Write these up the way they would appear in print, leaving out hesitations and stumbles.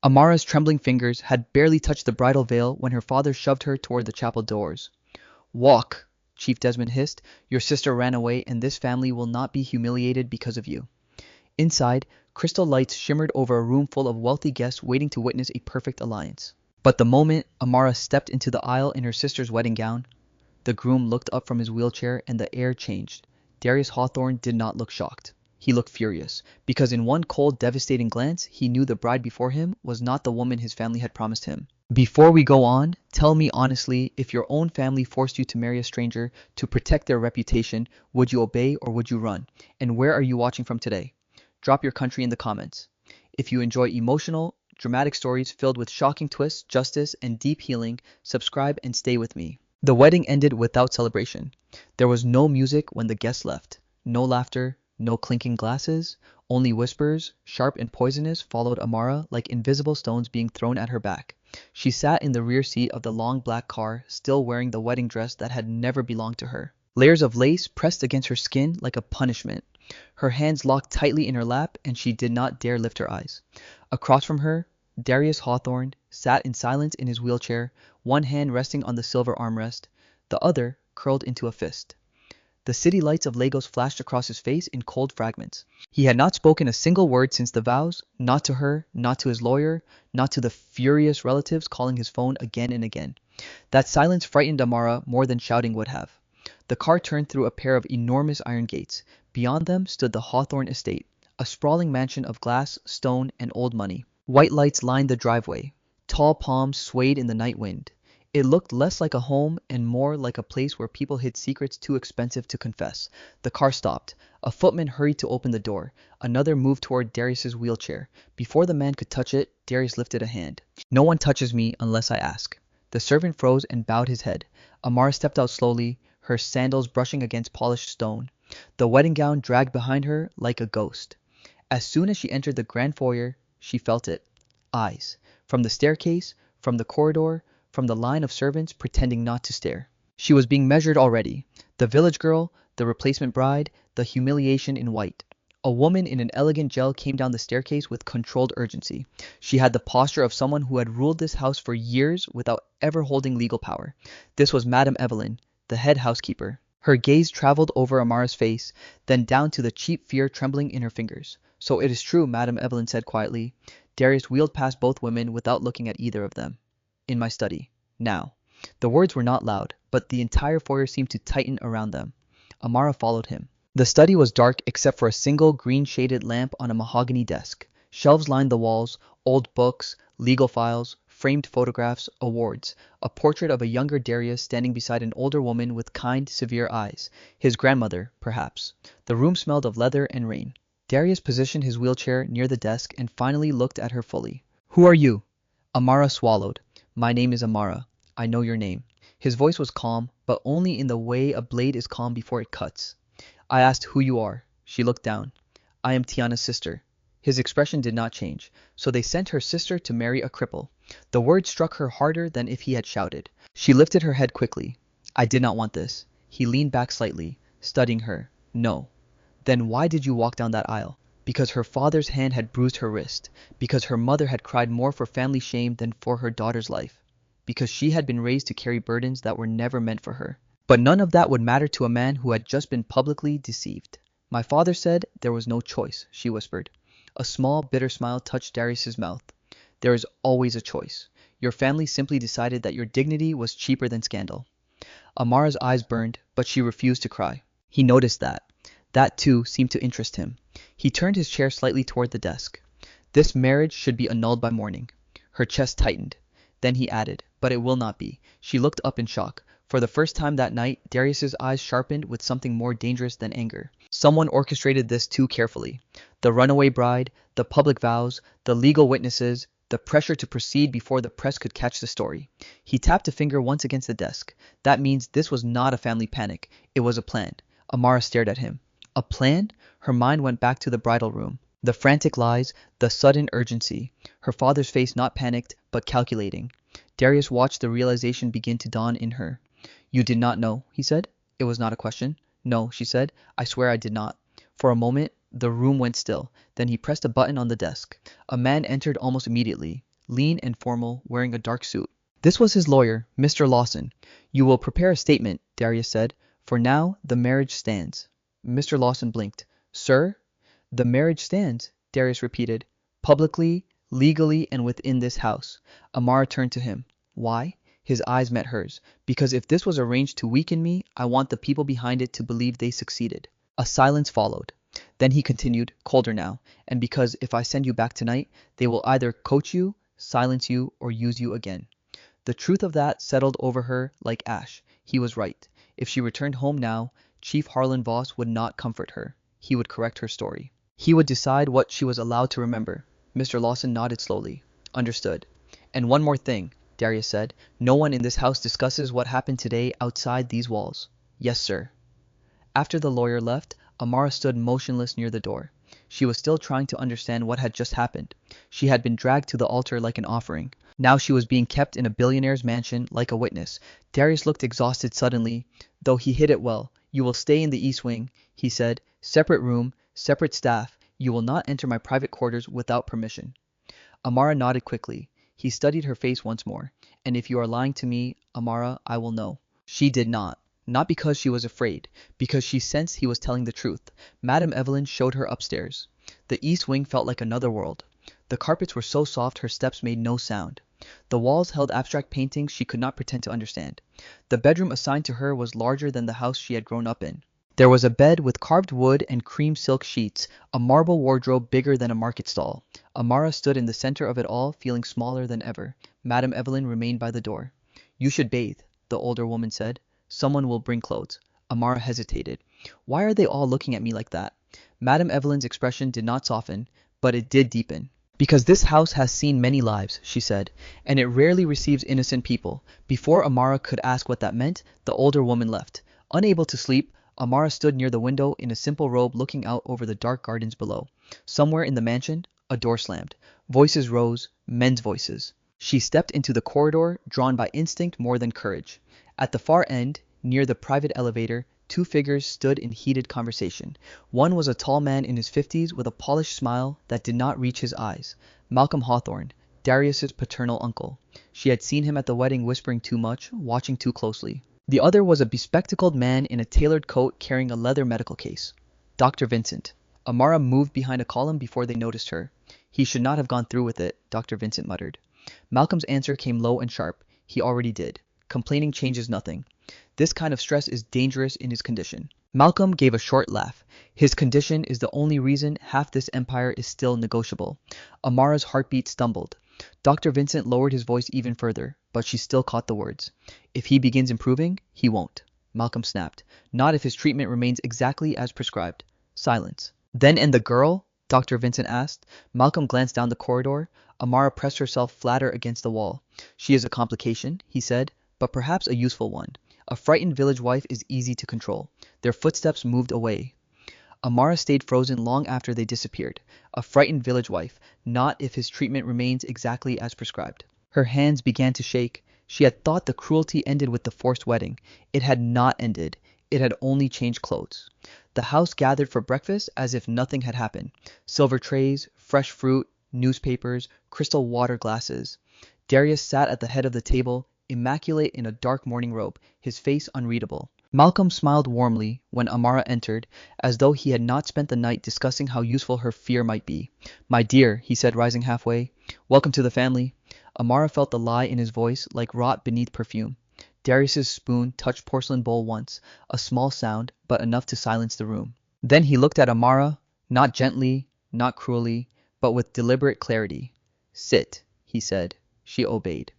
Amara's trembling fingers had barely touched the bridal veil when her father shoved her toward the chapel doors. "Walk," Chief Desmond hissed. "Your sister ran away, and this family will not be humiliated because of you." Inside, crystal lights shimmered over a room full of wealthy guests waiting to witness a perfect alliance. But the moment Amara stepped into the aisle in her sister's wedding gown, the groom looked up from his wheelchair and the air changed. Darius Hawthorne did not look shocked. He looked furious, because in one cold, devastating glance, he knew the bride before him was not the woman his family had promised him. "Before we go on, tell me honestly, if your own family forced you to marry a stranger to protect their reputation, would you obey or would you run? And where are you watching from today? Drop your country in the comments. If you enjoy emotional, dramatic stories filled with shocking twists, justice, and deep healing, subscribe and stay with me." The wedding ended without celebration. There was no music when the guests left, no laughter, no clinking glasses, only whispers, sharp and poisonous, followed Amara like invisible stones being thrown at her back. She sat in the rear seat of the long black car, still wearing the wedding dress that had never belonged to her. Layers of lace pressed against her skin like a punishment. Her hands locked tightly in her lap, and she did not dare lift her eyes. Across from her, Darius Hawthorne sat in silence in his wheelchair, one hand resting on the silver armrest, the other curled into a fist. The city lights of Lagos flashed across his face in cold fragments. He had not spoken a single word since the vows, not to her, not to his lawyer, not to the furious relatives calling his phone again and again. That silence frightened Amara more than shouting would have. The car turned through a pair of enormous iron gates. Beyond them stood the Hawthorne estate, a sprawling mansion of glass, stone, and old money. White lights lined the driveway. Tall palms swayed in the night wind. It looked less like a home and more like a place where people hid secrets too expensive to confess. The car stopped. A footman hurried to open the door. Another moved toward Darius's wheelchair. Before the man could touch it, Darius lifted a hand. "No one touches me unless I ask." The servant froze and bowed his head. Amara stepped out slowly, her sandals brushing against polished stone. The wedding gown dragged behind her like a ghost. As soon as she entered the grand foyer, she felt it. Eyes. From the staircase, from the corridor, from the line of servants pretending not to stare. She was being measured already. The village girl, the replacement bride, the humiliation in white. A woman in an elegant gel came down the staircase with controlled urgency. She had the posture of someone who had ruled this house for years without ever holding legal power. This was Madame Evelyn, the head housekeeper. Her gaze traveled over Amara's face, then down to the cheap fear trembling in her fingers. "So it is true," Madame Evelyn said quietly. Darius wheeled past both women without looking at either of them. "In my study. Now." The words were not loud, but the entire foyer seemed to tighten around them. Amara followed him. The study was dark except for a single green-shaded lamp on a mahogany desk. Shelves lined the walls, old books, legal files, framed photographs, awards. A portrait of a younger Darius standing beside an older woman with kind, severe eyes. His grandmother, perhaps. The room smelled of leather and rain. Darius positioned his wheelchair near the desk and finally looked at her fully. "Who are you?" Amara swallowed. "My name is Amara. I know your name." His voice was calm, but only in the way a blade is calm before it cuts. "I asked who you are." She looked down. "I am Tiana's sister." His expression did not change. "So they sent her sister to marry a cripple." The word struck her harder than if he had shouted. She lifted her head quickly. "I did not want this." He leaned back slightly, studying her. "No." "Then why did you walk down that aisle?" Because her father's hand had bruised her wrist. Because her mother had cried more for family shame than for her daughter's life. Because she had been raised to carry burdens that were never meant for her. But none of that would matter to a man who had just been publicly deceived. "My father said there was no choice," she whispered. A small, bitter smile touched Darius's mouth. "There is always a choice. Your family simply decided that your dignity was cheaper than scandal." Amara's eyes burned, but she refused to cry. He noticed that. That, too, seemed to interest him. He turned his chair slightly toward the desk. "This marriage should be annulled by morning." Her chest tightened. Then he added, "But it will not be." She looked up in shock. For the first time that night, Darius's eyes sharpened with something more dangerous than anger. Someone orchestrated this too carefully. The runaway bride, the public vows, the legal witnesses, the pressure to proceed before the press could catch the story. He tapped a finger once against the desk. That means this was not a family panic. It was a plan. Amara stared at him. A plan? Her mind went back to the bridal room. The frantic lies, the sudden urgency. Her father's face not panicked, but calculating. Darius watched the realization begin to dawn in her. "You did not know," he said. It was not a question. "No," she said. "I swear I did not." For a moment, the room went still. Then he pressed a button on the desk. A man entered almost immediately. lean and formal, wearing a dark suit. This was his lawyer, Mr. Lawson. "You will prepare a statement," Darius said. "For now, the marriage stands." Mr. Lawson blinked. "Sir?" "The marriage stands," Darius repeated. "Publicly, legally, and within this house." Amara turned to him. "Why?" His eyes met hers. "Because if this was arranged to weaken me, I want the people behind it to believe they succeeded." A silence followed. Then he continued, colder now, "And because if I send you back tonight, they will either coach you, silence you, or use you again." The truth of that settled over her like ash. He was right. If she returned home now, Chief Harlan Voss would not comfort her. He would correct her story. He would decide what she was allowed to remember. Mr. Lawson nodded slowly. "Understood." "And one more thing," Darius said. "No one in this house discusses what happened today outside these walls." "Yes, sir." After the lawyer left, Amara stood motionless near the door. She was still trying to understand what had just happened. She had been dragged to the altar like an offering. Now she was being kept in a billionaire's mansion like a witness. Darius looked exhausted suddenly, though he hid it well. "You will stay in the East Wing," he said. "Separate room, separate staff. You will not enter my private quarters without permission." Amara nodded quickly. He studied her face once more. "And if you are lying to me, Amara, I will know." She did not. Not because she was afraid, because she sensed he was telling the truth. Madame Evelyn showed her upstairs. The East Wing felt like another world. The carpets were so soft her steps made no sound. The walls held abstract paintings she could not pretend to understand. The bedroom assigned to her was larger than the house she had grown up in. There was a bed with carved wood and cream silk sheets, a marble wardrobe bigger than a market stall. Amara stood in the center of it all, feeling smaller than ever. Madame Evelyn remained by the door. "You should bathe," the older woman said. "Someone will bring clothes." Amara hesitated. "Why are they all looking at me like that?" Madame Evelyn's expression did not soften, but it did deepen. "Because this house has seen many lives," she said, "and it rarely receives innocent people." Before Amara could ask what that meant, the older woman left. Unable to sleep, Amara stood near the window in a simple robe looking out over the dark gardens below. Somewhere in the mansion, a door slammed. Voices rose, men's voices. She stepped into the corridor, drawn by instinct more than courage. At the far end, near the private elevator, two figures stood in heated conversation. One was a tall man in his 50s with a polished smile that did not reach his eyes. Malcolm Hawthorne, Darius's paternal uncle. She had seen him at the wedding whispering too much, watching too closely. The other was a bespectacled man in a tailored coat carrying a leather medical case. Dr. Vincent. Amara moved behind a column before they noticed her. "He should not have gone through with it," Dr. Vincent muttered. Malcolm's answer came low and sharp. "He already did. Complaining changes nothing. This kind of stress is dangerous in his condition." Malcolm gave a short laugh. "His condition is the only reason half this empire is still negotiable." Amara's heartbeat stumbled. Dr. Vincent lowered his voice even further, but she still caught the words. "If he begins improving, he won't." Malcolm snapped. "Not if his treatment remains exactly as prescribed." Silence. "Then and the girl?" Dr. Vincent asked. Malcolm glanced down the corridor. Amara pressed herself flatter against the wall. "She is a complication," he said, "but perhaps a useful one. A frightened village wife is easy to control." Their footsteps moved away. Amara stayed frozen long after they disappeared. A frightened village wife, not if his treatment remains exactly as prescribed. Her hands began to shake. She had thought the cruelty ended with the forced wedding. It had not ended. It had only changed clothes. The house gathered for breakfast as if nothing had happened. Silver trays, fresh fruit, newspapers, crystal water glasses. Darius sat at the head of the table, immaculate in a dark morning robe, his face unreadable. Malcolm smiled warmly when Amara entered, as though he had not spent the night discussing how useful her fear might be. "My dear," he said, rising halfway, "welcome to the family." Amara felt the lie in his voice, like rot beneath perfume. Darius's spoon touched porcelain bowl once, a small sound, but enough to silence the room. Then he looked at Amara, not gently, not cruelly, but with deliberate clarity. "Sit," he said. She obeyed.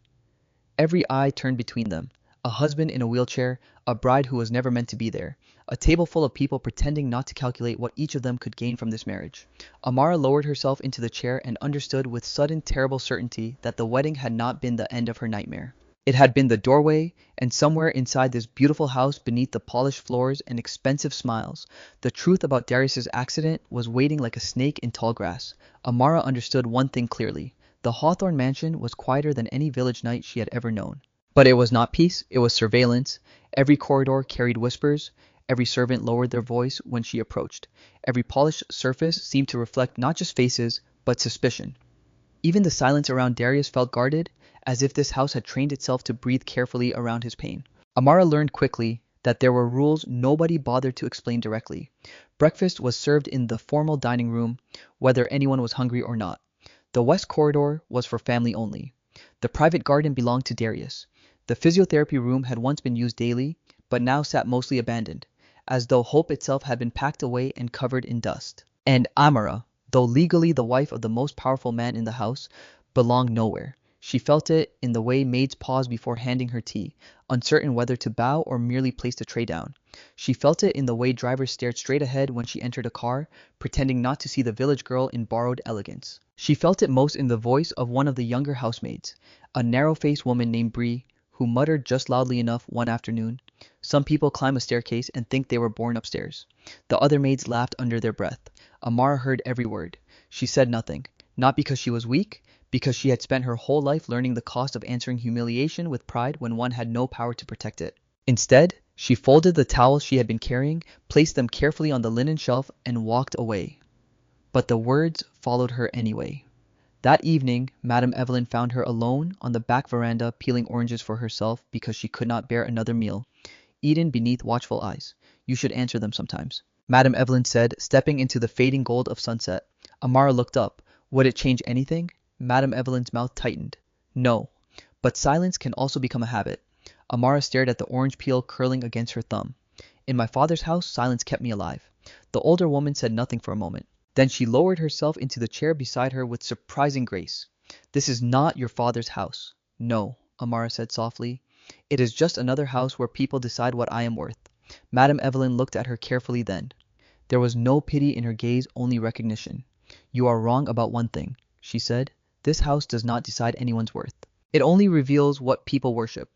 Every eye turned between them. A husband in a wheelchair, a bride who was never meant to be there, a table full of people pretending not to calculate what each of them could gain from this marriage. Amara lowered herself into the chair and understood with sudden terrible certainty that the wedding had not been the end of her nightmare. It had been the doorway, and somewhere inside this beautiful house beneath the polished floors and expensive smiles, the truth about Darius's accident was waiting like a snake in tall grass. Amara understood one thing clearly. The Hawthorne mansion was quieter than any village night she had ever known. But it was not peace, it was surveillance. Every corridor carried whispers. Every servant lowered their voice when she approached. Every polished surface seemed to reflect not just faces, but suspicion. Even the silence around Darius felt guarded, as if this house had trained itself to breathe carefully around his pain. Amara learned quickly that there were rules nobody bothered to explain directly. Breakfast was served in the formal dining room, whether anyone was hungry or not. The west corridor was for family only. The private garden belonged to Darius. The physiotherapy room had once been used daily, but now sat mostly abandoned, as though hope itself had been packed away and covered in dust. And Amara, though legally the wife of the most powerful man in the house, belonged nowhere. She felt it in the way maids paused before handing her tea, uncertain whether to bow or merely place the tray down. She felt it in the way drivers stared straight ahead when she entered a car, pretending not to see the village girl in borrowed elegance. She felt it most in the voice of one of the younger housemaids, a narrow-faced woman named Bree, who muttered just loudly enough one afternoon, "Some people climb a staircase and think they were born upstairs." The other maids laughed under their breath. Amara heard every word. She said nothing, not because she was weak, because she had spent her whole life learning the cost of answering humiliation with pride when one had no power to protect it. Instead, she folded the towels she had been carrying, placed them carefully on the linen shelf, and walked away. But the words followed her anyway. That evening, Madame Evelyn found her alone on the back veranda peeling oranges for herself because she could not bear another meal, eaten beneath watchful eyes. "You should answer them sometimes," Madame Evelyn said, stepping into the fading gold of sunset. Amara looked up. Would it change anything? Madame Evelyn's mouth tightened. No. But silence can also become a habit. Amara stared at the orange peel curling against her thumb. "In my father's house, silence kept me alive." The older woman said nothing for a moment. Then she lowered herself into the chair beside her with surprising grace. "This is not your father's house." "No," Amara said softly. "It is just another house where people decide what I am worth." Madame Evelyn looked at her carefully then. There was no pity in her gaze, only recognition. "You are wrong about one thing," she said. "This house does not decide anyone's worth. It only reveals what people worship."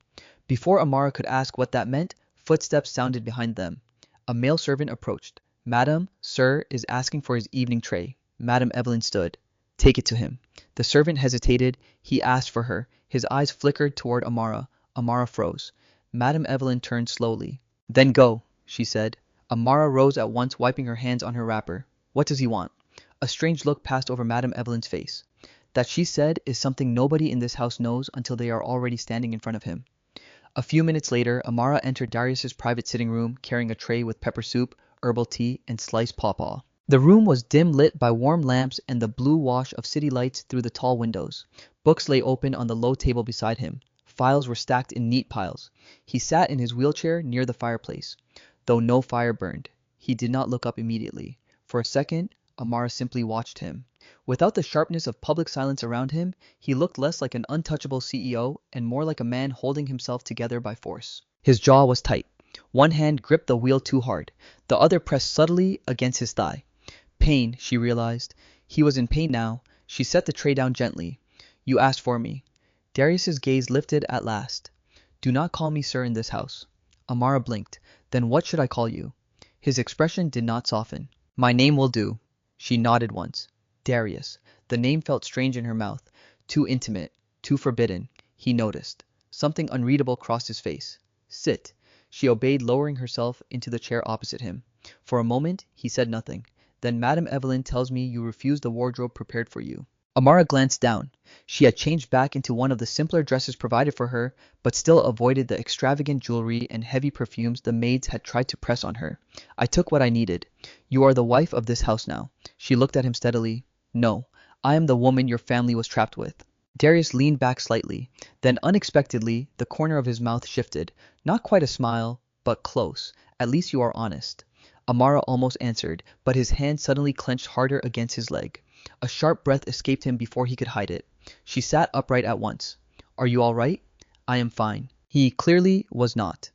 Before Amara could ask what that meant, footsteps sounded behind them. A male servant approached. "Madam, sir is asking for his evening tray." Madame Evelyn stood. "Take it to him." The servant hesitated. He asked for her. His eyes flickered toward Amara. Amara froze. Madame Evelyn turned slowly. "Then go," she said. Amara rose at once, wiping her hands on her wrapper. "What does he want?" A strange look passed over Madame Evelyn's face. That she said is something nobody in this house knows until they are already standing in front of him. A few minutes later, Amara entered Darius's private sitting room, carrying a tray with pepper soup, herbal tea, and sliced pawpaw. The room was dim lit by warm lamps and the blue wash of city lights through the tall windows. Books lay open on the low table beside him. Files were stacked in neat piles. He sat in his wheelchair near the fireplace. Though no fire burned, he did not look up immediately. For a second, Amara simply watched him. Without the sharpness of public silence around him, he looked less like an untouchable CEO and more like a man holding himself together by force. His jaw was tight. One hand gripped the wheel too hard. The other pressed subtly against his thigh. Pain, she realized. He was in pain now. She set the tray down gently. "You asked for me." Darius's gaze lifted at last. "Do not call me sir in this house." Amara blinked. "Then what should I call you?" His expression did not soften. "My name will do." She nodded once. Darius. The name felt strange in her mouth. Too intimate. Too forbidden. He noticed. Something unreadable crossed his face. "Sit." She obeyed, lowering herself into the chair opposite him. For a moment, he said nothing. "Then Madame Evelyn tells me you refused the wardrobe prepared for you." Amara glanced down. She had changed back into one of the simpler dresses provided for her, but still avoided the extravagant jewelry and heavy perfumes the maids had tried to press on her. "I took what I needed. You are the wife of this house now." She looked at him steadily. "No, I am the woman your family was trapped with." Darius leaned back slightly. Then unexpectedly, the corner of his mouth shifted. Not quite a smile, but close. "At least you are honest." Amara almost answered, but his hand suddenly clenched harder against his leg. A sharp breath escaped him before he could hide it. She sat upright at once. "Are you all right?" "I am fine." He clearly was not.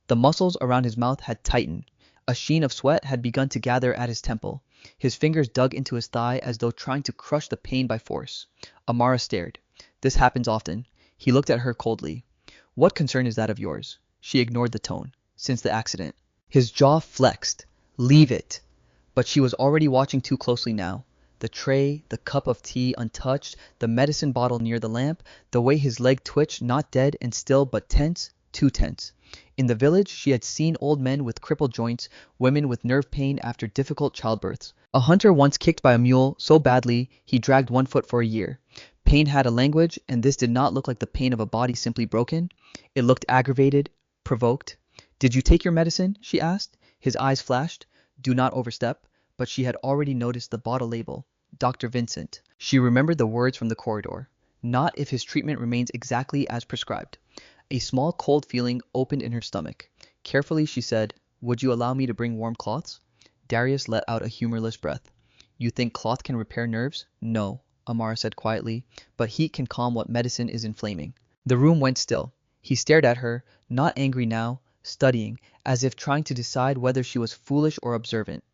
The muscles around his mouth had tightened. A sheen of sweat had begun to gather at his temple. His fingers dug into his thigh as though trying to crush the pain by force. Amara stared. "This happens often." He looked at her coldly. "What concern is that of yours?" She ignored the tone. "Since the accident." His jaw flexed. "Leave it." But she was already watching too closely now. The tray, the cup of tea untouched, the medicine bottle near the lamp, the way his leg twitched, not dead and still, but tense, too tense. In the village, she had seen old men with crippled joints, women with nerve pain after difficult childbirths. A hunter once kicked by a mule so badly he dragged one foot for a year. Pain had a language, and this did not look like the pain of a body simply broken. It looked aggravated, provoked. "Did you take your medicine?" she asked. His eyes flashed. "Do not overstep." But she had already noticed the bottle label. Dr. Vincent. She remembered the words from the corridor. Not if his treatment remains exactly as prescribed. A small cold feeling opened in her stomach. Carefully she said, "Would you allow me to bring warm cloths?" Darius let out a humorless breath. "You think cloth can repair nerves?" "No," Amara said quietly, "but heat can calm what medicine is inflaming." The room went still. He stared at her, not angry now, studying, as if trying to decide whether she was foolish or observant.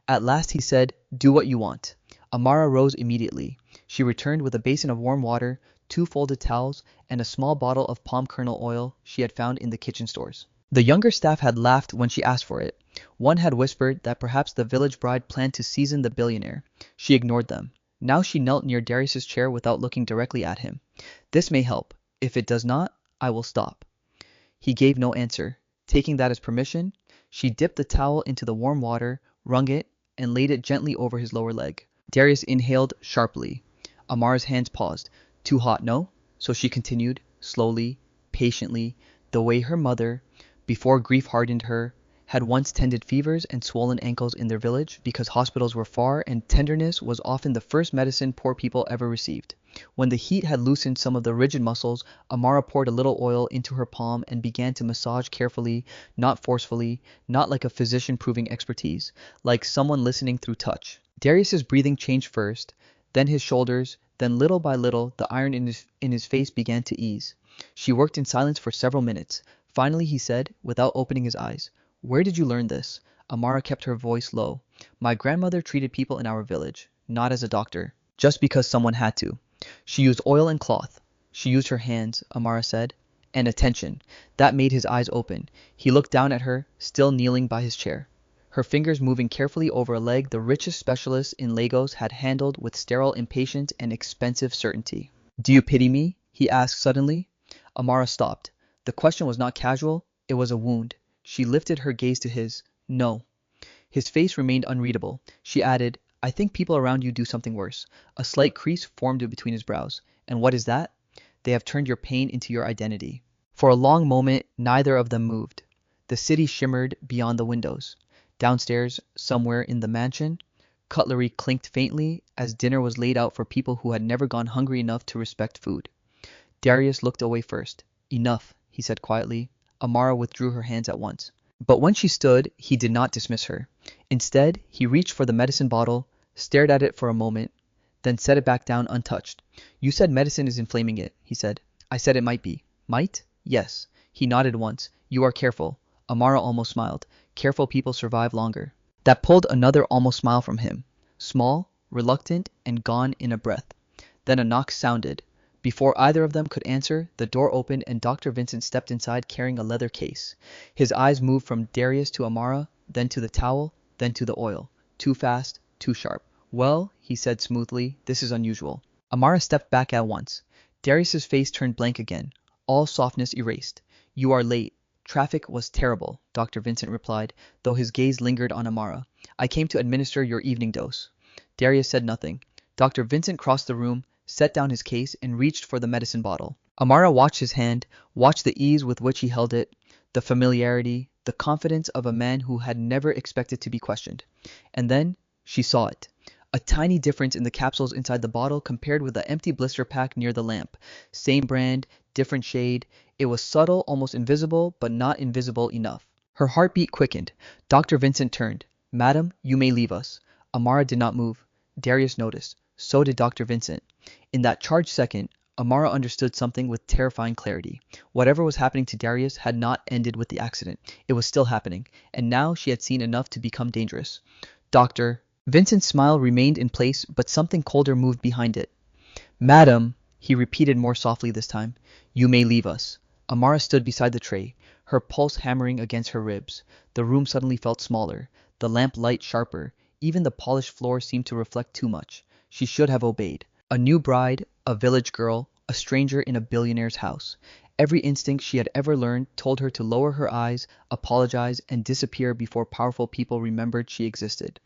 At last he said, "Do what you want." Amara rose immediately. She returned with a basin of warm water, 2 folded towels, and a small bottle of palm kernel oil she had found in the kitchen stores. The younger staff had laughed when she asked for it. One had whispered that perhaps the village bride planned to season the billionaire. She ignored them. Now she knelt near Darius's chair without looking directly at him. "This may help. If it does not, I will stop." He gave no answer. Taking that as permission, she dipped the towel into the warm water, wrung it, and laid it gently over his lower leg. Darius inhaled sharply. Amara's hands paused. "Too hot, no?" So she continued, slowly, patiently, the way her mother, before grief hardened her, had once tended fevers and swollen ankles in their village because hospitals were far and tenderness was often the first medicine poor people ever received. When the heat had loosened some of the rigid muscles, Amara poured a little oil into her palm and began to massage carefully, not forcefully, not like a physician proving expertise, like someone listening through touch. Darius's breathing changed first, then his shoulders, then little by little the iron in his face began to ease. She worked in silence for several minutes. Finally he said, without opening his eyes, "Where did you learn this?" Amara kept her voice low. "My grandmother treated people in our village, not as a doctor, just because someone had to. She used oil and cloth. She used her hands," Amara said. "And attention." That made his eyes open. He looked down at her, still kneeling by his chair. Her fingers moving carefully over a leg the richest specialists in Lagos had handled with sterile impatience and expensive certainty. "Do you pity me?" he asked suddenly. Amara stopped. The question was not casual, it was a wound. She lifted her gaze to his. "No." His face remained unreadable. She added, "I think people around you do something worse." A slight crease formed between his brows. "And what is that?" "They have turned your pain into your identity." For a long moment, neither of them moved. The city shimmered beyond the windows. Downstairs, somewhere in the mansion, cutlery clinked faintly as dinner was laid out for people who had never gone hungry enough to respect food. Darius looked away first. "Enough," he said quietly. Amara withdrew her hands at once. But when she stood, he did not dismiss her. Instead, he reached for the medicine bottle, stared at it for a moment, then set it back down untouched. "You said medicine is inflaming it," he said. "I said it might be." "Might?" "Yes." He nodded once. "You are careful." Amara almost smiled. Careful people survive longer. That pulled another almost smile from him. Small, reluctant, and gone in a breath. Then a knock sounded. Before either of them could answer, the door opened and Dr. Vincent stepped inside carrying a leather case. His eyes moved from Darius to Amara, then to the towel, then to the oil. Too fast, too sharp. "Well," he said smoothly, "this is unusual." Amara stepped back at once. Darius's face turned blank again, all softness erased. "You are late. Traffic was terrible," Dr. Vincent replied, though his gaze lingered on Amara. "I came to administer your evening dose." Darius said nothing. Dr. Vincent crossed the room, set down his case, and reached for the medicine bottle. Amara watched his hand, watched the ease with which he held it, the familiarity, the confidence of a man who had never expected to be questioned. And then she saw it. A tiny difference in the capsules inside the bottle compared with the empty blister pack near the lamp. Same brand, different shade. It was subtle, almost invisible, but not invisible enough. Her heartbeat quickened. Dr. Vincent turned. "Madam, you may leave us." Amara did not move. Darius noticed. So did Dr. Vincent. In that charged second, Amara understood something with terrifying clarity. Whatever was happening to Darius had not ended with the accident. It was still happening, and now she had seen enough to become dangerous. "Doctor." Vincent's smile remained in place, but something colder moved behind it. "Madam," he repeated more softly this time, "you may leave us." Amara stood beside the tray, her pulse hammering against her ribs. The room suddenly felt smaller, the lamp light sharper. Even the polished floor seemed to reflect too much. She should have obeyed. A new bride, a village girl, a stranger in a billionaire's house. Every instinct she had ever learned told her to lower her eyes, apologize, and disappear before powerful people remembered she existed.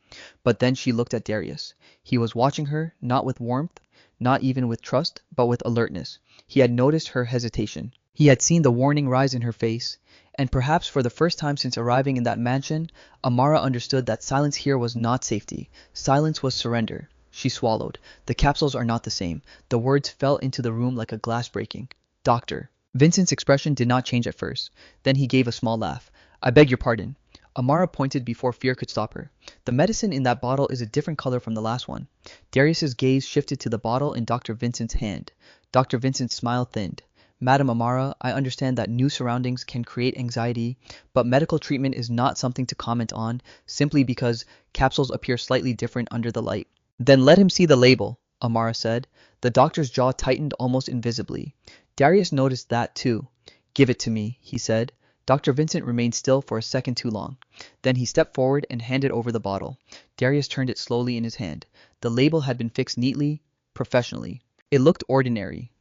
But then she looked at Darius. He was watching her, not with warmth, not even with trust, but with alertness. He had noticed her hesitation. He had seen the warning rise in her face, and perhaps for the first time since arriving in that mansion, Amara understood that silence here was not safety. Silence was surrender. She swallowed. The capsules are not the same. The words fell into the room like a glass breaking. Doctor. Vincent's expression did not change at first. Then he gave a small laugh. I beg your pardon. Amara pointed before fear could stop her. The medicine in that bottle is a different color from the last one. Darius's gaze shifted to the bottle in Dr. Vincent's hand. Dr. Vincent's smile thinned. Madam Amara, I understand that new surroundings can create anxiety, but medical treatment is not something to comment on simply because capsules appear slightly different under the light. Then let him see the label, Amara said. The doctor's jaw tightened almost invisibly. Darius noticed that too. Give it to me, he said. Dr. Vincent remained still for a second too long. Then he stepped forward and handed over the bottle. Darius turned it slowly in his hand. The label had been fixed neatly, professionally. It looked ordinary.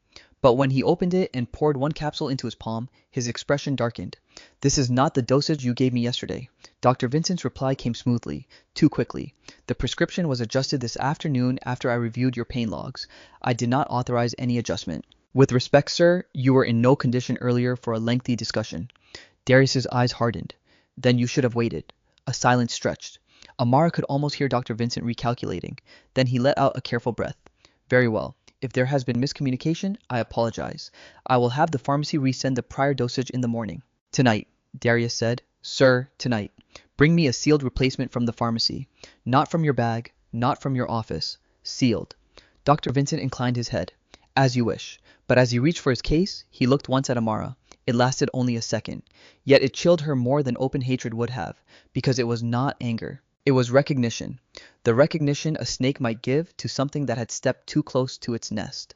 But when he opened it and poured one capsule into his palm, his expression darkened. This is not the dosage you gave me yesterday. Dr. Vincent's reply came smoothly, too quickly. The prescription was adjusted this afternoon after I reviewed your pain logs. I did not authorize any adjustment. With respect, sir, you were in no condition earlier for a lengthy discussion. Darius's eyes hardened. Then you should have waited. A silence stretched. Amara could almost hear Dr. Vincent recalculating. Then he let out a careful breath. Very well. If there has been miscommunication, I apologize. I will have the pharmacy resend the prior dosage in the morning. Tonight, Darius said. Sir, tonight. Bring me a sealed replacement from the pharmacy. Not from your bag, not from your office. Sealed. Dr. Vincent inclined his head. As you wish. But as he reached for his case, he looked once at Amara. It lasted only a second. Yet it chilled her more than open hatred would have, because it was not anger. It was recognition. The recognition a snake might give to something that had stepped too close to its nest.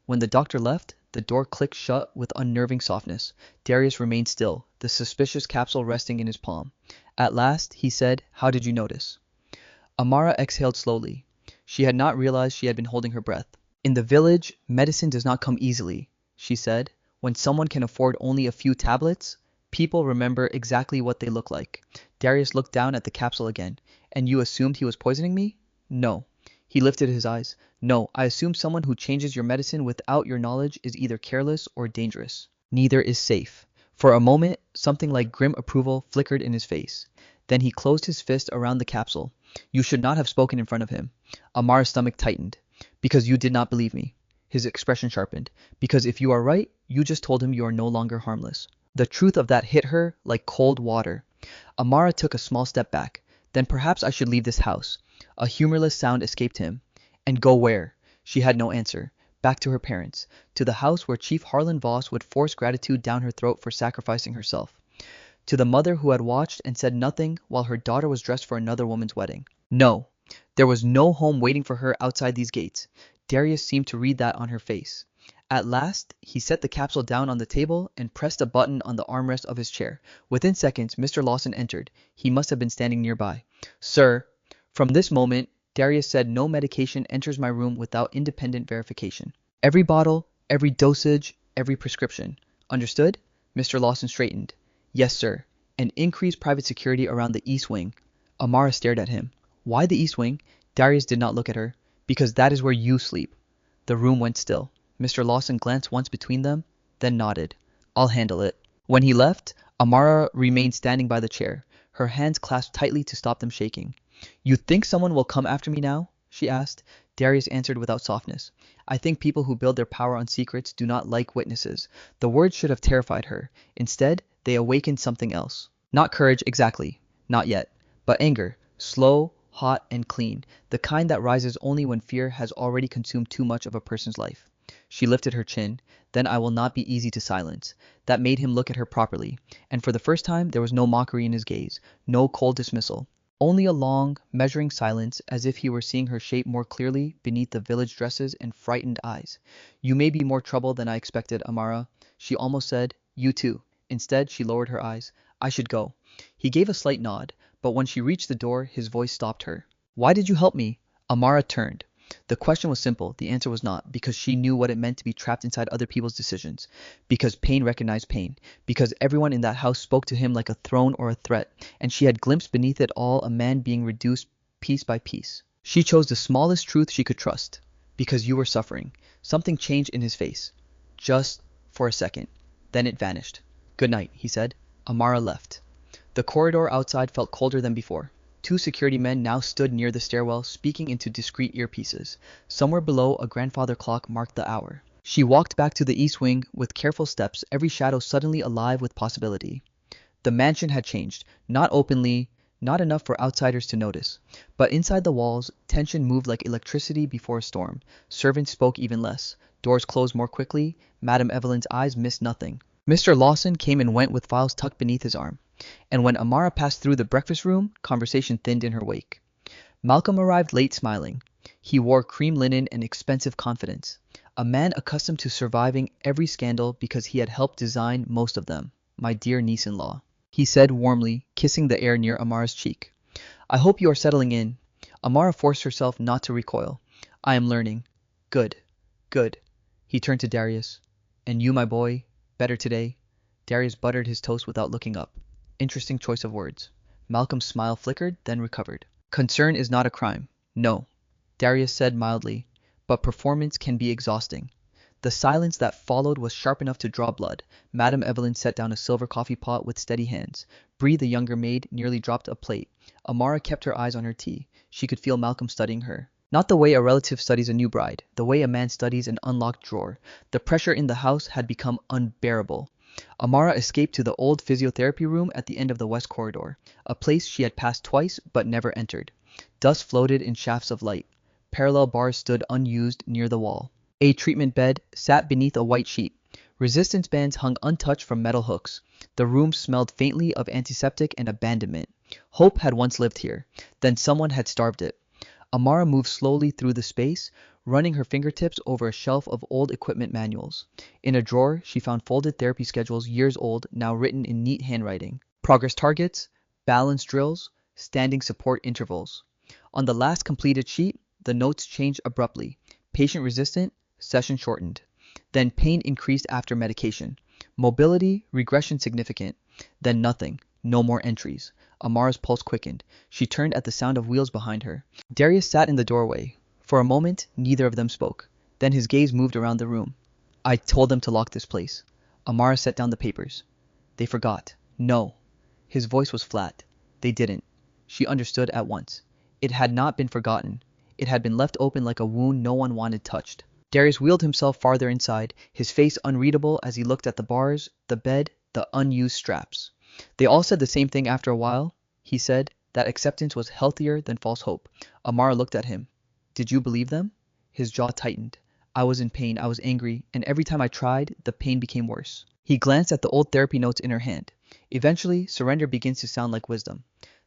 When the doctor left, the door clicked shut with unnerving softness. Darius remained still, the suspicious capsule resting in his palm. At last, he said, How did you notice? Amara exhaled slowly. She had not realized she had been holding her breath. In the village, medicine does not come easily, she said. When someone can afford only a few tablets, people remember exactly what they look like. Darius looked down at the capsule again. And you assumed he was poisoning me? No. He lifted his eyes. No, I assume someone who changes your medicine without your knowledge is either careless or dangerous. Neither is safe. For a moment, something like grim approval flickered in his face. Then he closed his fist around the capsule. You should not have spoken in front of him. Amara's stomach tightened. Because you did not believe me. His expression sharpened. Because if you are right, you just told him you are no longer harmless. The truth of that hit her like cold water. Amara took a small step back. Then perhaps I should leave this house. A humorless sound escaped him. And go where? She had no answer. Back to her parents. To the house where Chief Harlan Voss would force gratitude down her throat for sacrificing herself. To the mother who had watched and said nothing while her daughter was dressed for another woman's wedding. No. There was no home waiting for her outside these gates. Darius seemed to read that on her face. At last, he set the capsule down on the table and pressed a button on the armrest of his chair. Within seconds, Mr. Lawson entered. He must have been standing nearby. Sir, from this moment, Darius said no medication enters my room without independent verification. Every bottle, every dosage, every prescription. Understood? Mr. Lawson straightened. Yes, sir. And increased private security around the East Wing. Amara stared at him. Why the East Wing? Darius did not look at her. Because that is where you sleep. The room went still. Mr. Lawson glanced once between them, then nodded. I'll handle it. When he left, Amara remained standing by the chair, her hands clasped tightly to stop them shaking. You think someone will come after me now? She asked. Darius answered without softness. I think people who build their power on secrets do not like witnesses. The words should have terrified her. Instead, they awakened something else. Not courage exactly. Not yet. But anger. Slow, hot, and clean. The kind that rises only when fear has already consumed too much of a person's life. She lifted her chin. Then I will not be easy to silence. That made him look at her properly. And for the first time, there was no mockery in his gaze. No cold dismissal. Only a long, measuring silence, as if he were seeing her shape more clearly beneath the village dresses and frightened eyes. You may be more trouble than I expected, Amara. She almost said, You too. Instead, she lowered her eyes. I should go. He gave a slight nod, but when she reached the door, his voice stopped her. Why did you help me? Amara turned. The question was simple, the answer was not, because she knew what it meant to be trapped inside other people's decisions, because pain recognized pain, because everyone in that house spoke to him like a throne or a threat, and she had glimpsed beneath it all a man being reduced piece by piece. She chose the smallest truth she could trust. Because you were suffering. Something changed in his face. Just for a second. Then it vanished. Good night, he said. Amara left. The corridor outside felt colder than before. Two security men now stood near the stairwell, speaking into discreet earpieces. Somewhere below, a grandfather clock marked the hour. She walked back to the east wing with careful steps, every shadow suddenly alive with possibility. The mansion had changed, not openly, not enough for outsiders to notice. But inside the walls, tension moved like electricity before a storm. Servants spoke even less. Doors closed more quickly. Madame Evelyn's eyes missed nothing. Mr. Lawson came and went with files tucked beneath his arm. And when Amara passed through the breakfast room, conversation thinned in her wake. Malcolm arrived late smiling. He wore cream linen and expensive confidence. A man accustomed to surviving every scandal because he had helped design most of them. My dear niece-in-law, he said warmly, kissing the air near Amara's cheek. I hope you are settling in. Amara forced herself not to recoil. I am learning. Good. Good. He turned to Darius. And you, my boy, better today? Darius buttered his toast without looking up. Interesting choice of words. Malcolm's smile flickered, then recovered. Concern is not a crime. No. Darius said mildly, but performance can be exhausting. The silence that followed was sharp enough to draw blood. Madame Evelyn set down a silver coffee pot with steady hands. Bree, the younger maid, nearly dropped a plate. Amara kept her eyes on her tea. She could feel Malcolm studying her. Not the way a relative studies a new bride, the way a man studies an unlocked drawer. The pressure in the house had become unbearable. Amara escaped to the old physiotherapy room at the end of the west corridor, a place she had passed twice but never entered. Dust floated in shafts of light. Parallel bars stood unused near the wall. A treatment bed sat beneath a white sheet. Resistance bands hung untouched from metal hooks. The room smelled faintly of antiseptic and abandonment. Hope had once lived here. Then someone had starved it. Amara moved slowly through the space, running her fingertips over a shelf of old equipment manuals. In a drawer, she found folded therapy schedules years old, now written in neat handwriting. Progress targets, balance drills, standing support intervals. On the last completed sheet, the notes changed abruptly. Patient resistant, session shortened. Then pain increased after medication. Mobility, regression significant. Then nothing. No more entries. Amara's pulse quickened. She turned at the sound of wheels behind her. Darius sat in the doorway. For a moment, neither of them spoke. Then his gaze moved around the room. I told them to lock this place. Amara set down the papers. They forgot. No. His voice was flat. They didn't. She understood at once. It had not been forgotten. It had been left open like a wound no one wanted touched. Darius wheeled himself farther inside, his face unreadable as he looked at the bars, the bed, the unused straps. They all said the same thing after a while, he said, that acceptance was healthier than false hope. Amara looked at him. Did you believe them? His jaw tightened. I was in pain, I was angry, and every time I tried, the pain became worse. He glanced at the old therapy notes in her hand. Eventually, surrender begins to sound like wisdom.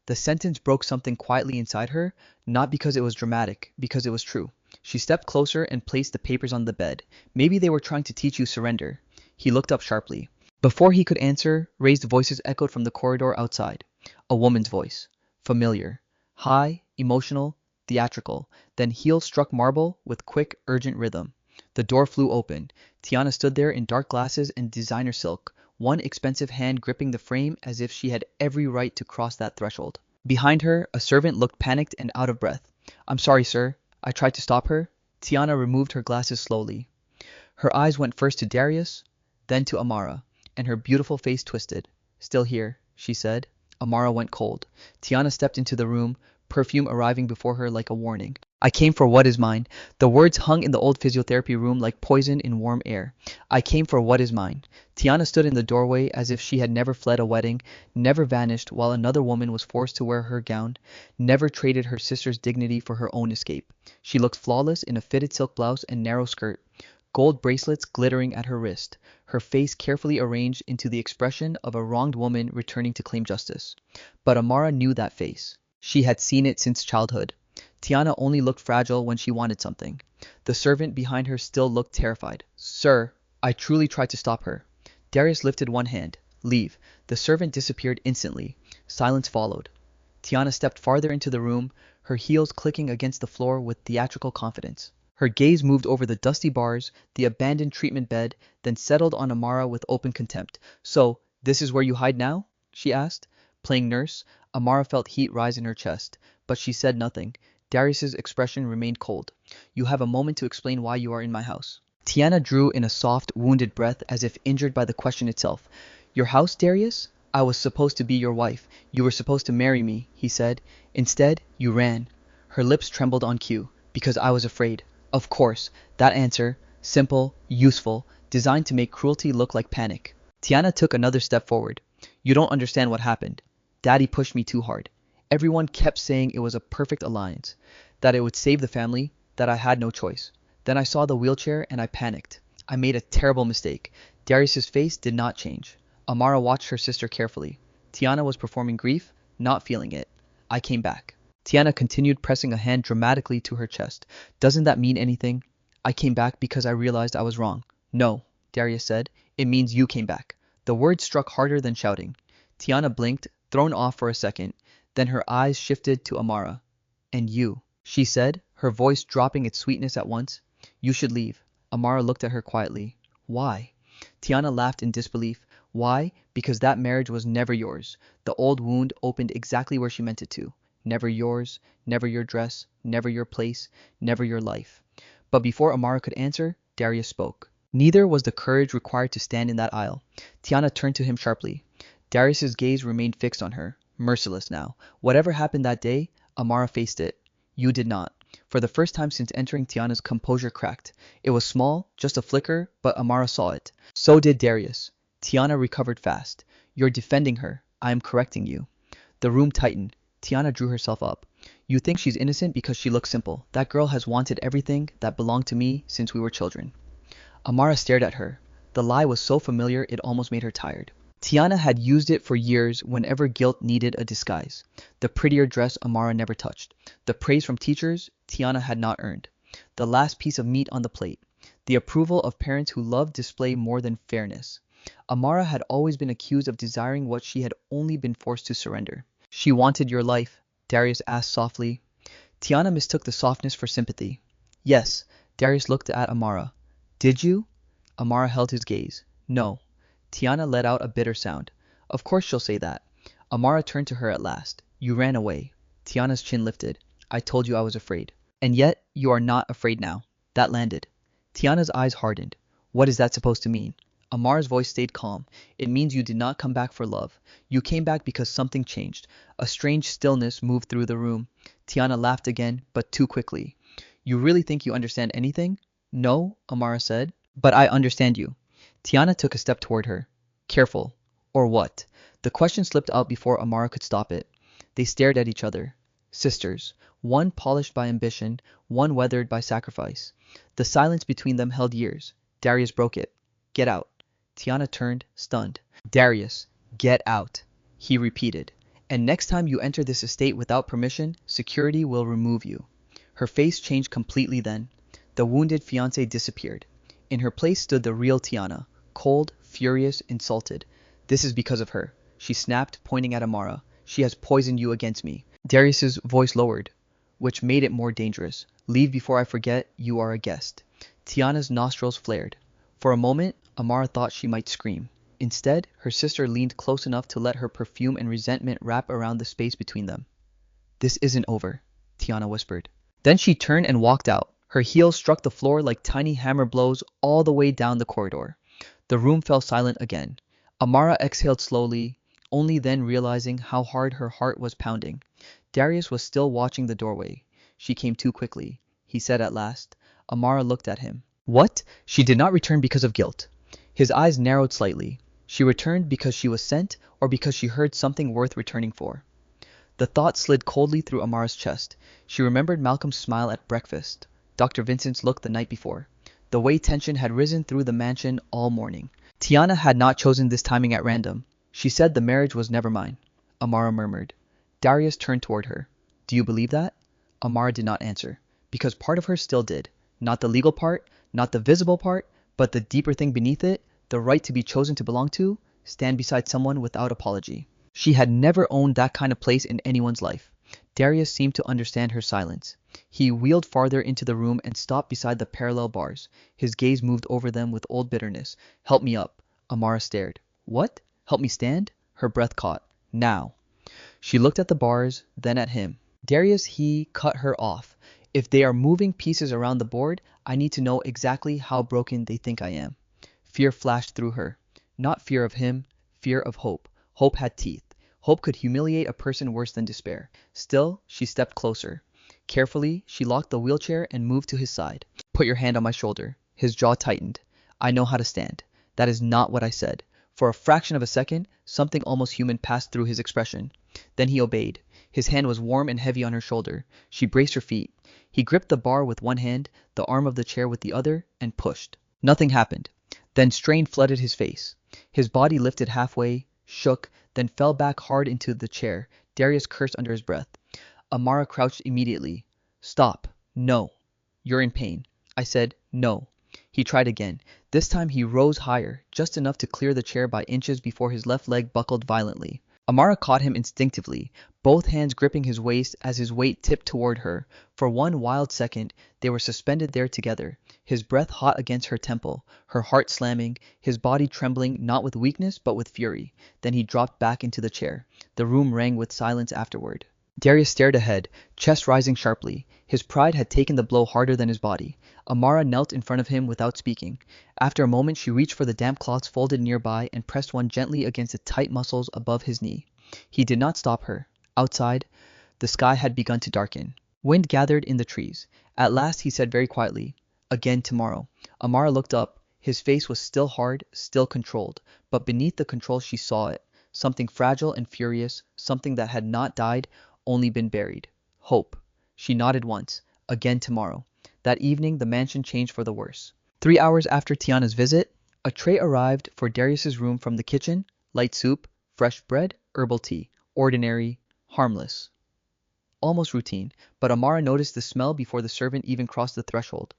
The sentence broke something quietly inside her, not because it was dramatic, because it was true. She stepped closer and placed the papers on the bed. Maybe they were trying to teach you surrender. He looked up sharply. Before he could answer, raised voices echoed from the corridor outside. A woman's voice. Familiar. High, emotional, theatrical. Then heels struck marble with quick, urgent rhythm. The door flew open. Tiana stood there in dark glasses and designer silk, one expensive hand gripping the frame as if she had every right to cross that threshold. Behind her, a servant looked panicked and out of breath. I'm sorry, sir. I tried to stop her. Tiana removed her glasses slowly. Her eyes went first to Darius, then to Amara, and her beautiful face twisted. Still here, she said. Amara went cold. Tiana stepped into the room, perfume arriving before her like a warning. I came for what is mine. The words hung in the old physiotherapy room like poison in warm air. I came for what is mine. Tiana stood in the doorway as if she had never fled a wedding, never vanished while another woman was forced to wear her gown, never traded her sister's dignity for her own escape. She looked flawless in a fitted silk blouse and narrow skirt, gold bracelets glittering at her wrist, her face carefully arranged into the expression of a wronged woman returning to claim justice. But Amara knew that face. She had seen it since childhood. Tiana only looked fragile when she wanted something. The servant behind her still looked terrified. Sir, I truly tried to stop her. Darius lifted one hand. Leave. The servant disappeared instantly. Silence followed. Tiana stepped farther into the room, her heels clicking against the floor with theatrical confidence. Her gaze moved over the dusty bars, the abandoned treatment bed, then settled on Amara with open contempt. So, this is where you hide now? She asked. Playing nurse, Amara felt heat rise in her chest, but she said nothing. Darius's expression remained cold. You have a moment to explain why you are in my house. Tiana drew in a soft, wounded breath as if injured by the question itself. Your house, Darius? I was supposed to be your wife. You were supposed to marry me, he said. Instead, you ran. Her lips trembled on cue. Because I was afraid. Of course, that answer, simple, useful, designed to make cruelty look like panic. Tiana took another step forward. You don't understand what happened. Daddy pushed me too hard. Everyone kept saying it was a perfect alliance, that it would save the family, that I had no choice. Then I saw the wheelchair and I panicked. I made a terrible mistake. Darius's face did not change. Amara watched her sister carefully. Tiana was performing grief, not feeling it. I came back. Tiana continued, pressing a hand dramatically to her chest. Doesn't that mean anything? I came back because I realized I was wrong. No, Darius said. It means you came back. The word struck harder than shouting. Tiana blinked, thrown off for a second. Then her eyes shifted to Amara. And you, she said, her voice dropping its sweetness at once. You should leave. Amara looked at her quietly. Why? Tiana laughed in disbelief. Why? Because that marriage was never yours. The old wound opened exactly where she meant it to. Never yours, never your dress, never your place, never your life. But before Amara could answer, Darius spoke. Neither was the courage required to stand in that aisle. Tiana turned to him sharply. Darius's gaze remained fixed on her, merciless now. Whatever happened that day, Amara faced it. You did not. For the first time since entering, Tiana's composure cracked. It was small, just a flicker, but Amara saw it. So did Darius. Tiana recovered fast. You're defending her. I am correcting you. The room tightened. Tiana drew herself up. You think she's innocent because she looks simple. That girl has wanted everything that belonged to me since we were children. Amara stared at her. The lie was so familiar it almost made her tired. Tiana had used it for years whenever guilt needed a disguise. The prettier dress Amara never touched. The praise from teachers Tiana had not earned. The last piece of meat on the plate. The approval of parents who loved display more than fairness. Amara had always been accused of desiring what she had only been forced to surrender. She wanted your life, Darius asked softly. Tiana mistook the softness for sympathy. Yes, Darius looked at Amara. Did you? Amara held his gaze. No. Tiana let out a bitter sound. Of course she'll say that. Amara turned to her at last. You ran away. Tiana's chin lifted. I told you I was afraid. And yet, you are not afraid now. That landed. Tiana's eyes hardened. What is that supposed to mean? Amara's voice stayed calm. It means you did not come back for love. You came back because something changed. A strange stillness moved through the room. Tiana laughed again, but too quickly. You really think you understand anything? No, Amara said. But I understand you. Tiana took a step toward her. Careful. Or what? The question slipped out before Amara could stop it. They stared at each other. Sisters. One polished by ambition, one weathered by sacrifice. The silence between them held years. Darius broke it. Get out. Tiana turned, stunned. Darius, get out. He repeated. And next time you enter this estate without permission, security will remove you. Her face changed completely then. The wounded fiancé disappeared. In her place stood the real Tiana, cold, furious, insulted. This is because of her. She snapped, pointing at Amara. She has poisoned you against me. Darius's voice lowered, which made it more dangerous. Leave before I forget you are a guest. Tiana's nostrils flared. For a moment, Amara thought she might scream. Instead, her sister leaned close enough to let her perfume and resentment wrap around the space between them. This isn't over, Tiana whispered. Then she turned and walked out. Her heels struck the floor like tiny hammer blows all the way down the corridor. The room fell silent again. Amara exhaled slowly, only then realizing how hard her heart was pounding. Darius was still watching the doorway. She came too quickly, he said at last. Amara looked at him. What? She did not return because of guilt. His eyes narrowed slightly. She returned because she was sent, or because she heard something worth returning for. The thought slid coldly through Amara's chest. She remembered Malcolm's smile at breakfast, Dr. Vincent's look the night before, the way tension had risen through the mansion all morning. Tiana had not chosen this timing at random. She said the marriage was never mine, Amara murmured. Darius turned toward her. Do you believe that? Amara did not answer, because part of her still did. Not the legal part, not the visible part, but the deeper thing beneath it, the right to be chosen to belong to, stand beside someone without apology. She had never owned that kind of place in anyone's life. Darius seemed to understand her silence. He wheeled farther into the room and stopped beside the parallel bars. His gaze moved over them with old bitterness. Help me up. Amara stared. What? Help me stand? Her breath caught. Now. She looked at the bars, then at him. Darius, he cut her off. If they are moving pieces around the board, I need to know exactly how broken they think I am. Fear flashed through her. Not fear of him, fear of hope. Hope had teeth. Hope could humiliate a person worse than despair. Still, she stepped closer. Carefully, she locked the wheelchair and moved to his side. Put your hand on my shoulder. His jaw tightened. I know how to stand. That is not what I said. For a fraction of a second, something almost human passed through his expression. Then he obeyed. His hand was warm and heavy on her shoulder. She braced her feet. He gripped the bar with one hand, the arm of the chair with the other, and pushed. Nothing happened. Then strain flooded his face. His body lifted halfway, shook, then fell back hard into the chair. Darius cursed under his breath. Amara crouched immediately. Stop. No. You're in pain. I said, no. He tried again. This time he rose higher, just enough to clear the chair by inches before his left leg buckled violently. Amara caught him instinctively, both hands gripping his waist as his weight tipped toward her. For one wild second, they were suspended there together, his breath hot against her temple, her heart slamming, his body trembling not with weakness but with fury. Then he dropped back into the chair. The room rang with silence afterward. Darius stared ahead, chest rising sharply. His pride had taken the blow harder than his body. Amara knelt in front of him without speaking. After a moment she reached for the damp cloths folded nearby and pressed one gently against the tight muscles above his knee. He did not stop her. Outside, the sky had begun to darken. Wind gathered in the trees. At last he said very quietly, "Again tomorrow." Amara looked up. His face was still hard, still controlled, but beneath the control she saw it. Something fragile and furious, something that had not died, only been buried. Hope. She nodded once. Again tomorrow. That evening the mansion changed for the worse. 3 hours after Tiana's visit, a tray arrived for Darius's room from the kitchen. Light soup, fresh bread, herbal tea. Ordinary, harmless. Almost routine, but Amara noticed the smell before the servant even crossed the threshold.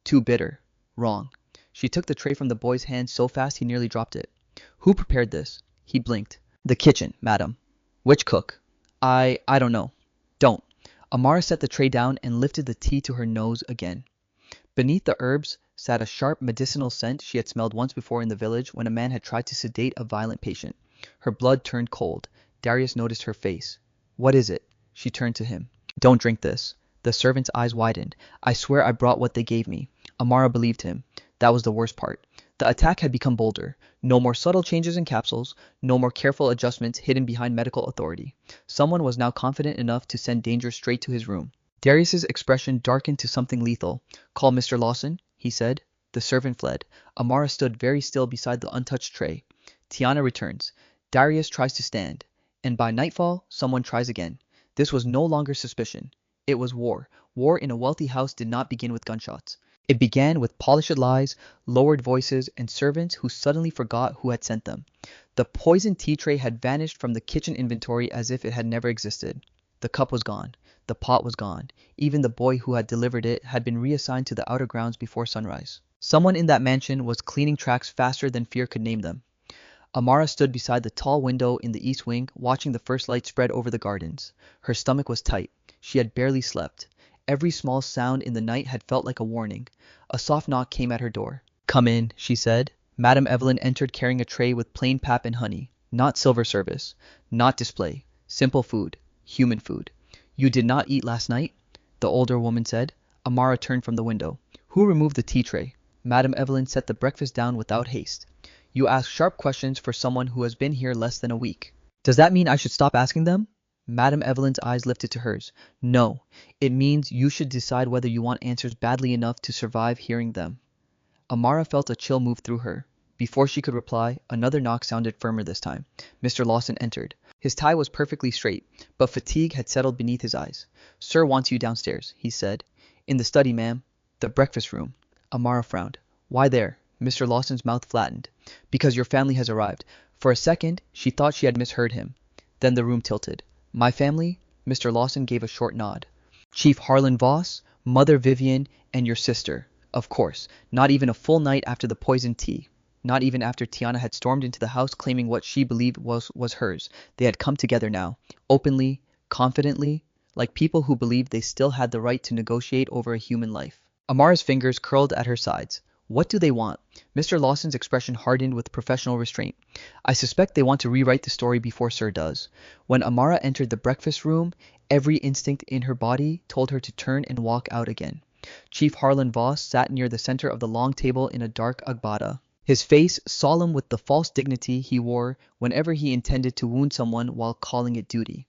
Too bitter. Wrong. She took the tray from the boy's hand so fast he nearly dropped it. Who prepared this? He blinked. The kitchen, madam. Which cook? I don't know. Don't. Amara set the tray down and lifted the tea to her nose again. Beneath the herbs sat a sharp medicinal scent she had smelled once before in the village when a man had tried to sedate a violent patient. Her blood turned cold. Darius noticed her face. What is it? She turned to him. Don't drink this. The servant's eyes widened. I swear I brought what they gave me. Amara believed him. That was the worst part. The attack had become bolder. No more subtle changes in capsules, no more careful adjustments hidden behind medical authority. Someone was now confident enough to send danger straight to his room. Darius's expression darkened to something lethal. Call Mr. Lawson, he said. The servant fled. Amara stood very still beside the untouched tray. Tiana returns. Darius tries to stand. And by nightfall, someone tries again. This was no longer suspicion. It was war. War in a wealthy house did not begin with gunshots. It began with polished lies, lowered voices, and servants who suddenly forgot who had sent them. The poisoned tea tray had vanished from the kitchen inventory as if it had never existed. The cup was gone. The pot was gone. Even the boy who had delivered it had been reassigned to the outer grounds before sunrise. Someone in that mansion was cleaning tracks faster than fear could name them. Amara stood beside the tall window in the east wing, watching the first light spread over the gardens. Her stomach was tight. She had barely slept. Every small sound in the night had felt like a warning. A soft knock came at her door. Come in, she said. Madame Evelyn entered carrying a tray with plain pap and honey. Not silver service. Not display. Simple food. Human food. You did not eat last night? The older woman said. Amara turned from the window. Who removed the tea tray? Madame Evelyn set the breakfast down without haste. You ask sharp questions for someone who has been here less than a week. Does that mean I should stop asking them? Madame Evelyn's eyes lifted to hers. No, it means you should decide whether you want answers badly enough to survive hearing them. Amara felt a chill move through her. Before she could reply, another knock sounded firmer this time. Mr. Lawson entered. His tie was perfectly straight, but fatigue had settled beneath his eyes. Sir wants you downstairs, he said. In the study, ma'am. The breakfast room. Amara frowned. Why there? Mr. Lawson's mouth flattened. Because your family has arrived. For a second, she thought she had misheard him. Then the room tilted. My family? Mr. Lawson gave a short nod. Chief Harlan Voss, Mother Vivian, and your sister. Of course, not even a full night after the poisoned tea. Not even after Tiana had stormed into the house claiming what she believed was hers. They had come together now, openly, confidently, like people who believed they still had the right to negotiate over a human life. Amara's fingers curled at her sides. What do they want? Mr. Lawson's expression hardened with professional restraint. I suspect they want to rewrite the story before Sir does. When Amara entered the breakfast room, every instinct in her body told her to turn and walk out again. Chief Harlan Voss sat near the center of the long table in a dark agbada, his face solemn with the false dignity he wore whenever he intended to wound someone while calling it duty.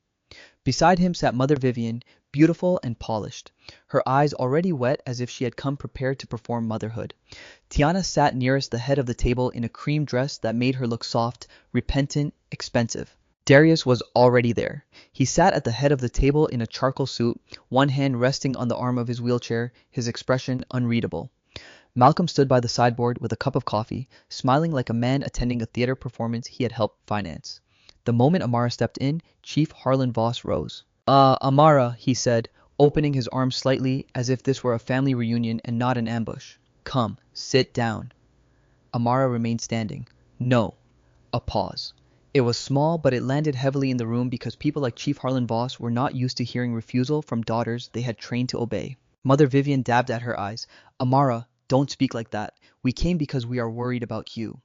Beside him sat Mother Vivian, beautiful and polished, her eyes already wet as if she had come prepared to perform motherhood. Tiana sat nearest the head of the table in a cream dress that made her look soft, repentant, expensive. Darius was already there. He sat at the head of the table in a charcoal suit, one hand resting on the arm of his wheelchair, his expression unreadable. Malcolm stood by the sideboard with a cup of coffee, smiling like a man attending a theater performance he had helped finance. The moment Amara stepped in, Chief Harlan Voss rose. Amara, he said, opening his arms slightly as if this were a family reunion and not an ambush. Come, sit down. Amara remained standing. No. A pause. It was small, but it landed heavily in the room because people like Chief Harlan Voss were not used to hearing refusal from daughters they had trained to obey. Mother Vivian dabbed at her eyes. Amara, don't speak like that. We came because we are worried about you.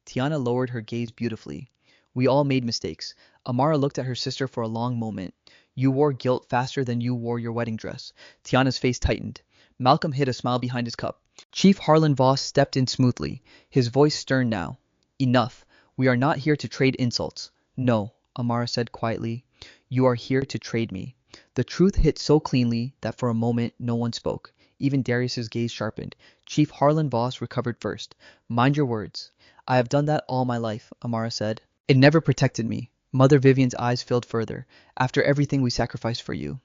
Tiana lowered her gaze beautifully. We all made mistakes. Amara looked at her sister for a long moment. You wore guilt faster than you wore your wedding dress. Tiana's face tightened. Malcolm hid a smile behind his cup. Chief Harlan Voss stepped in smoothly, his voice stern now. Enough. We are not here to trade insults. No, Amara said quietly. You are here to trade me. The truth hit so cleanly that for a moment no one spoke. Even Darius's gaze sharpened. Chief Harlan Voss recovered first. Mind your words. I have done that all my life, Amara said. It never protected me. Mother Vivian's eyes filled further. After everything we sacrificed for you.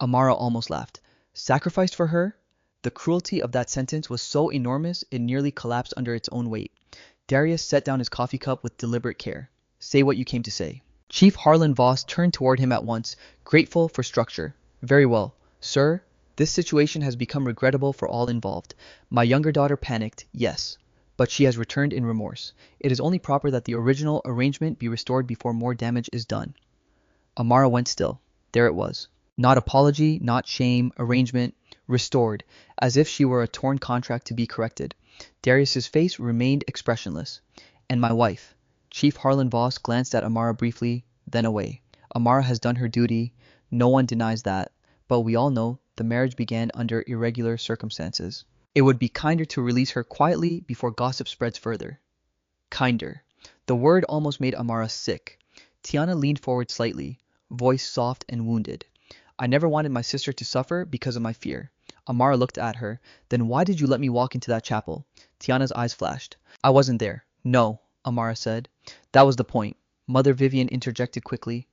Amara almost laughed. Sacrificed for her? The cruelty of that sentence was so enormous it nearly collapsed under its own weight. Darius set down his coffee cup with deliberate care. Say what you came to say. Chief Harlan Voss turned toward him at once, grateful for structure. Very well. Sir, this situation has become regrettable for all involved. My younger daughter panicked, yes, but she has returned in remorse. It is only proper that the original arrangement be restored before more damage is done. Amara went still. There it was. Not apology, not shame, arrangement, restored, as if she were a torn contract to be corrected. Darius's face remained expressionless. And my wife. Chief Harlan Voss glanced at Amara briefly, then away. Amara has done her duty. No one denies that. But we all know the marriage began under irregular circumstances. It would be kinder to release her quietly before gossip spreads further. Kinder. The word almost made Amara sick. Tiana leaned forward slightly, voice soft and wounded. I never wanted my sister to suffer because of my fear. Amara looked at her. Then why did you let me walk into that chapel? Tiana's eyes flashed. I wasn't there. No, Amara said. That was the point. Mother Vivian interjected quickly.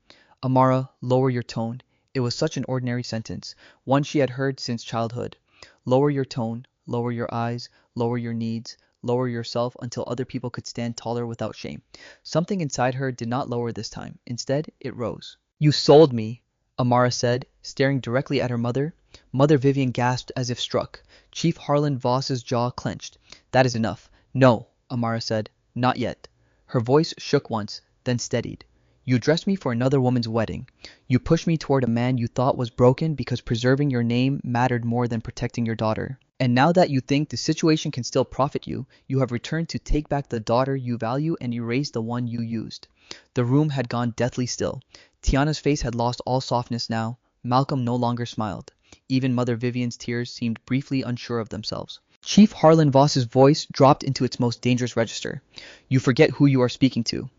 Amara, lower your tone. It was such an ordinary sentence, one she had heard since childhood. Lower your tone, lower your eyes, lower your needs, lower yourself until other people could stand taller without shame. Something inside her did not lower this time. Instead, it rose. You sold me, Amara said, staring directly at her mother. Mother Vivian gasped as if struck. Chief Harlan Voss's jaw clenched. That is enough. No, Amara said. Not yet. Her voice shook once, then steadied. You dressed me for another woman's wedding. You pushed me toward a man you thought was broken because preserving your name mattered more than protecting your daughter. And now that you think the situation can still profit you, you have returned to take back the daughter you value and erase the one you used. The room had gone deathly still. Tiana's face had lost all softness now. Malcolm no longer smiled. Even Mother Vivian's tears seemed briefly unsure of themselves. Chief Harlan Voss's voice dropped into its most dangerous register. You forget who you are speaking to.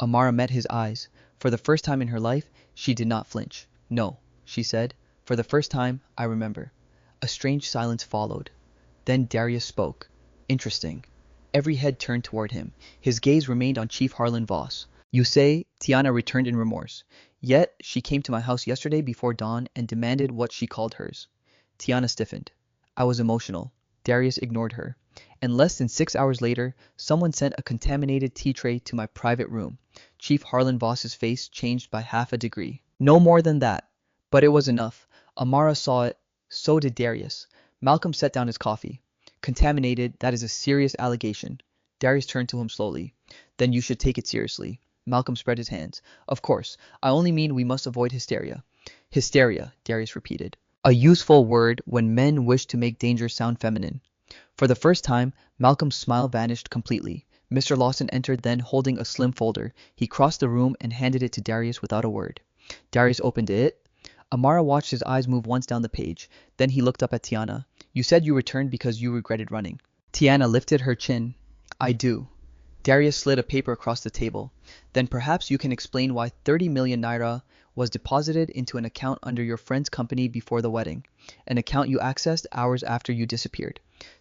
Amara met his eyes. For the first time in her life, she did not flinch. No, she said. For the first time, I remember. A strange silence followed. Then Darius spoke. Interesting. Every head turned toward him. His gaze remained on Chief Harlan Voss. You say, Tiana returned in remorse. Yet, she came to my house yesterday before dawn and demanded what she called hers. Tiana stiffened. I was emotional. Darius ignored her. And less than 6 hours later, someone sent a contaminated tea tray to my private room. Chief Harlan Voss's face changed by half a degree. No more than that. But it was enough. Amara saw it. So did Darius. Malcolm set down his coffee. Contaminated, that is a serious allegation. Darius turned to him slowly. Then you should take it seriously. Malcolm spread his hands. Of course, I only mean we must avoid hysteria. Hysteria, Darius repeated. A useful word when men wish to make danger sound feminine. For the first time, Malcolm's smile vanished completely. Mr. Lawson entered then holding a slim folder. He crossed the room and handed it to Darius without a word. Darius opened it. Amara watched his eyes move once down the page. Then he looked up at Tiana. You said you returned because you regretted running. Tiana lifted her chin. I do. Darius slid a paper across the table. Then perhaps you can explain why 30 million naira was deposited into an account under your friend's company before the wedding, an account you accessed hours after you disappeared.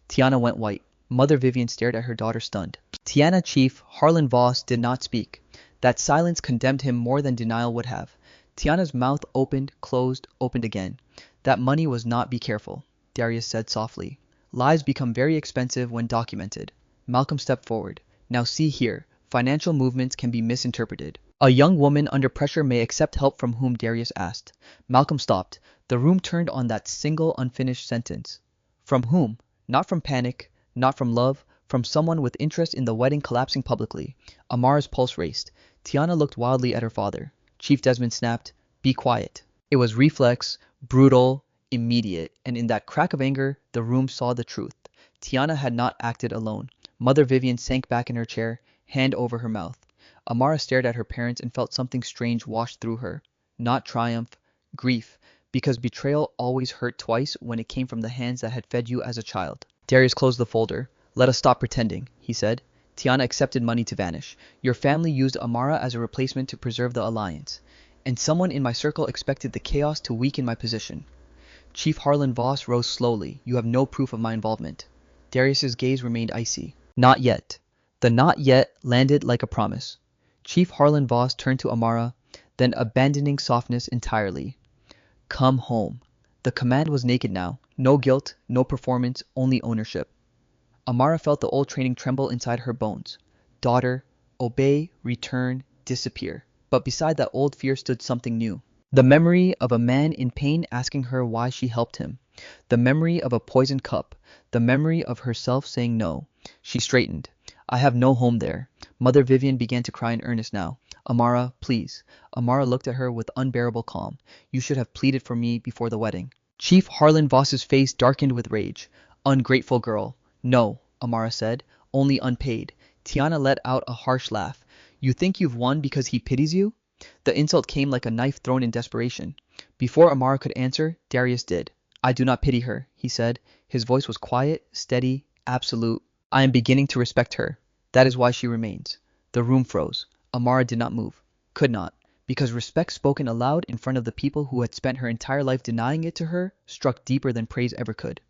Tiana went white. Mother Vivian stared at her daughter stunned. Tiana Chief Harlan Voss did not speak. That silence condemned him more than denial would have. Tiana's mouth opened, closed, opened again. That money was not. Be careful, Darius said softly. Lies become very expensive when documented. Malcolm stepped forward. Now see here, financial movements can be misinterpreted. A young woman under pressure may accept help from whom Darius asked. Malcolm stopped. The room turned on that single unfinished sentence. From whom? Not from panic, not from love, from someone with interest in the wedding collapsing publicly. Amara's pulse raced. Tiana looked wildly at her father. Chief Desmond snapped, Be quiet. It was reflex, brutal, immediate, and in that crack of anger, the room saw the truth. Tiana had not acted alone. Mother Vivian sank back in her chair, hand over her mouth. Amara stared at her parents and felt something strange wash through her. Not triumph, grief, because betrayal always hurt twice when it came from the hands that had fed you as a child. Darius closed the folder. Let us stop pretending, he said. Tiana accepted money to vanish. Your family used Amara as a replacement to preserve the alliance. And someone in my circle expected the chaos to weaken my position. Chief Harlan Voss rose slowly. You have no proof of my involvement. Darius's gaze remained icy. Not yet. The not yet landed like a promise. Chief Harlan Voss turned to Amara, then abandoning softness entirely. Come home. The command was naked now. No guilt, no performance, only ownership. Amara felt the old training tremble inside her bones. Daughter, obey, return, disappear. But beside that old fear stood something new. The memory of a man in pain asking her why she helped him. The memory of a poisoned cup. The memory of herself saying no. She straightened. I have no home there. Mother Vivian began to cry in earnest now. Amara, please. Amara looked at her with unbearable calm. You should have pleaded for me before the wedding. Chief Harlan Voss's face darkened with rage. Ungrateful girl. No, Amara said. Only unpaid. Tiana let out a harsh laugh. You think you've won because he pities you? The insult came like a knife thrown in desperation. Before Amara could answer, Darius did. I do not pity her, he said. His voice was quiet, steady, absolute. I am beginning to respect her. That is why she remains. The room froze. Amara did not move. Could not. Because respect spoken aloud in front of the people who had spent her entire life denying it to her struck deeper than praise ever could.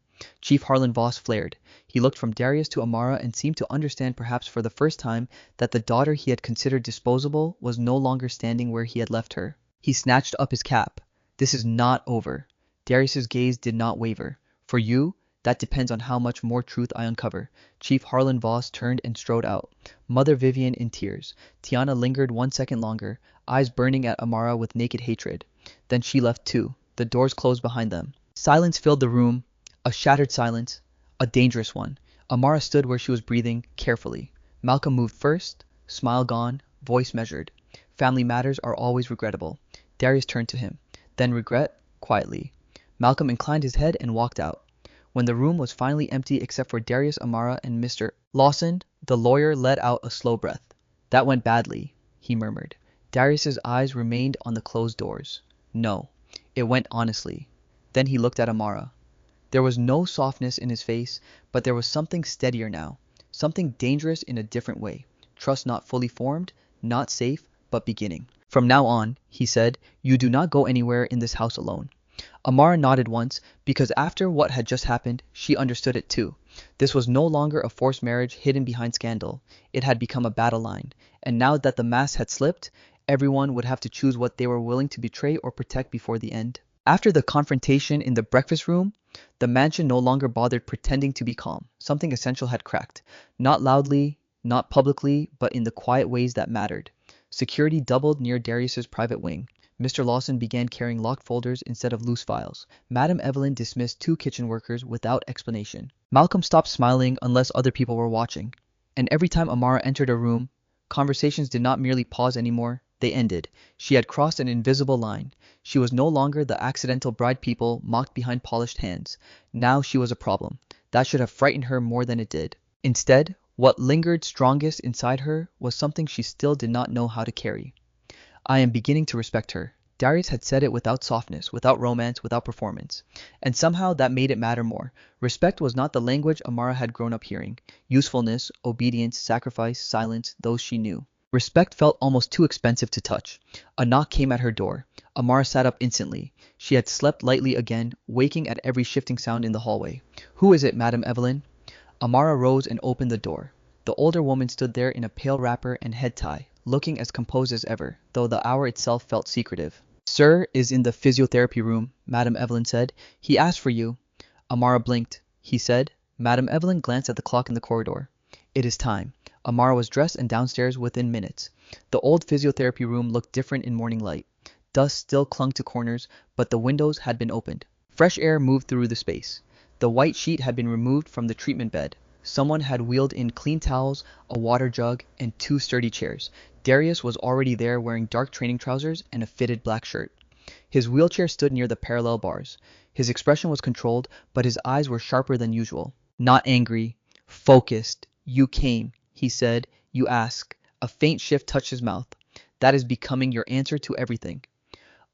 Chief Harlan Voss flared. He looked from Darius to Amara and seemed to understand perhaps for the first time that the daughter he had considered disposable was no longer standing where he had left her. He snatched up his cap. This is not over. Darius's gaze did not waver. For you, that depends on how much more truth I uncover. Chief Harlan Voss turned and strode out. Mother Vivian in tears. Tiana lingered 1 second longer, eyes burning at Amara with naked hatred. Then she left too. The doors closed behind them. Silence filled the room. A shattered silence. A dangerous one. Amara stood where she was breathing, carefully. Malcolm moved first, smile gone, voice measured. Family matters are always regrettable. Darius turned to him. Then regret, quietly. Malcolm inclined his head and walked out. When the room was finally empty except for Darius, Amara, and Mr. Lawson, the lawyer let out a slow breath. That went badly, he murmured. Darius's eyes remained on the closed doors. No, it went honestly. Then he looked at Amara. There was no softness in his face, but there was something steadier now, something dangerous in a different way. Trust not fully formed, not safe, but beginning. From now on, he said, you do not go anywhere in this house alone. Amara nodded once, because after what had just happened, she understood it too. This was no longer a forced marriage hidden behind scandal. It had become a battle line, and now that the mask had slipped, everyone would have to choose what they were willing to betray or protect before the end. After the confrontation in the breakfast room, the mansion no longer bothered pretending to be calm. Something essential had cracked. Not loudly, not publicly, but in the quiet ways that mattered. Security doubled near Darius's private wing. Mr. Lawson began carrying locked folders instead of loose files. Madam Evelyn dismissed 2 kitchen workers without explanation. Malcolm stopped smiling unless other people were watching. And every time Amara entered a room, conversations did not merely pause anymore, they ended. She had crossed an invisible line. She was no longer the accidental bride people mocked behind polished hands. Now she was a problem. That should have frightened her more than it did. Instead, what lingered strongest inside her was something she still did not know how to carry. I am beginning to respect her. Darius had said it without softness, without romance, without performance. And somehow that made it matter more. Respect was not the language Amara had grown up hearing. Usefulness, obedience, sacrifice, silence, those she knew. Respect felt almost too expensive to touch. A knock came at her door. Amara sat up instantly. She had slept lightly again, waking at every shifting sound in the hallway. "Who is it, Madam Evelyn?" Amara rose and opened the door. The older woman stood there in a pale wrapper and head tie, looking as composed as ever, though the hour itself felt secretive. "Sir is in the physiotherapy room," Madam Evelyn said. "He asked for you." Amara blinked. "He said?" Madam Evelyn glanced at the clock in the corridor. "It is time." Amara was dressed and downstairs within minutes. The old physiotherapy room looked different in morning light. Dust still clung to corners, but the windows had been opened. Fresh air moved through the space. The white sheet had been removed from the treatment bed. Someone had wheeled in clean towels, a water jug, and 2 sturdy chairs. Darius was already there wearing dark training trousers and a fitted black shirt. His wheelchair stood near the parallel bars. His expression was controlled, but his eyes were sharper than usual. Not angry, focused. "You came," he said. "You ask." A faint shift touched his mouth. "That is becoming your answer to everything."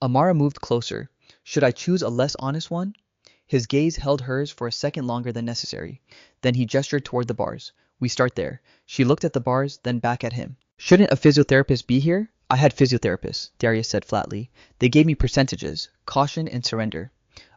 Amara moved closer. "Should I choose a less honest one?" His gaze held hers for a second longer than necessary. Then he gestured toward the bars. "We start there." She looked at the bars, then back at him. "Shouldn't a physiotherapist be here?" "I had physiotherapists," Darius said flatly. "They gave me percentages, caution and surrender."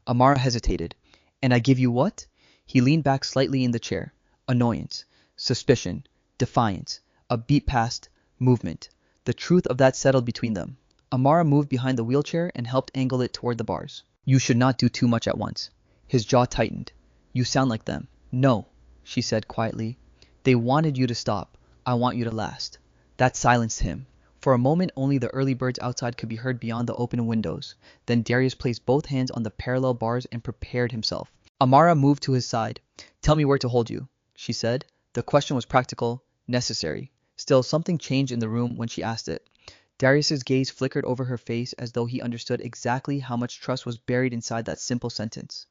Amara hesitated. "And I give you what?" He leaned back slightly in the chair. "Annoyance, suspicion, defiance, a beat past, movement." The truth of that settled between them. Amara moved behind the wheelchair and helped angle it toward the bars. "You should not do too much at once." His jaw tightened. "You sound like them." "No," she said quietly. "They wanted you to stop. I want you to last." That silenced him. For a moment only the early birds outside could be heard beyond the open windows. Then Darius placed both hands on the parallel bars and prepared himself. Amara moved to his side. "Tell me where to hold you," she said. The question was practical, necessary. Still, something changed in the room when she asked it. Darius's gaze flickered over her face as though he understood exactly how much trust was buried inside that simple sentence.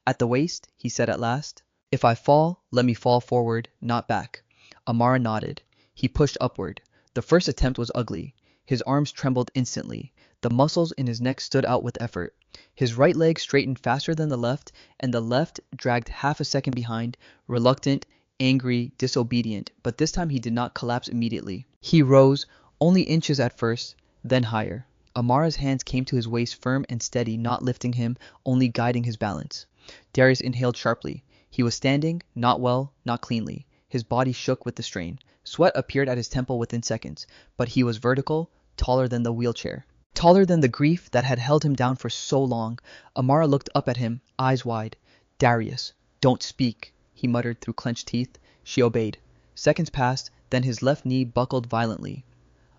"At the waist," he said at last. "If I fall, let me fall forward, not back." Amara nodded. He pushed upward. The first attempt was ugly. His arms trembled instantly. The muscles in his neck stood out with effort. His right leg straightened faster than the left, and the left dragged half a second behind, reluctant, angry, disobedient, but this time he did not collapse immediately. He rose, only inches at first, then higher. Amara's hands came to his waist firm and steady, not lifting him, only guiding his balance. Darius inhaled sharply. He was standing, not well, not cleanly. His body shook with the strain. Sweat appeared at his temple within seconds, but he was vertical, taller than the wheelchair. Taller than the grief that had held him down for so long. Amara looked up at him, eyes wide. "Darius, don't speak," he muttered through clenched teeth. She obeyed. Seconds passed, then his left knee buckled violently.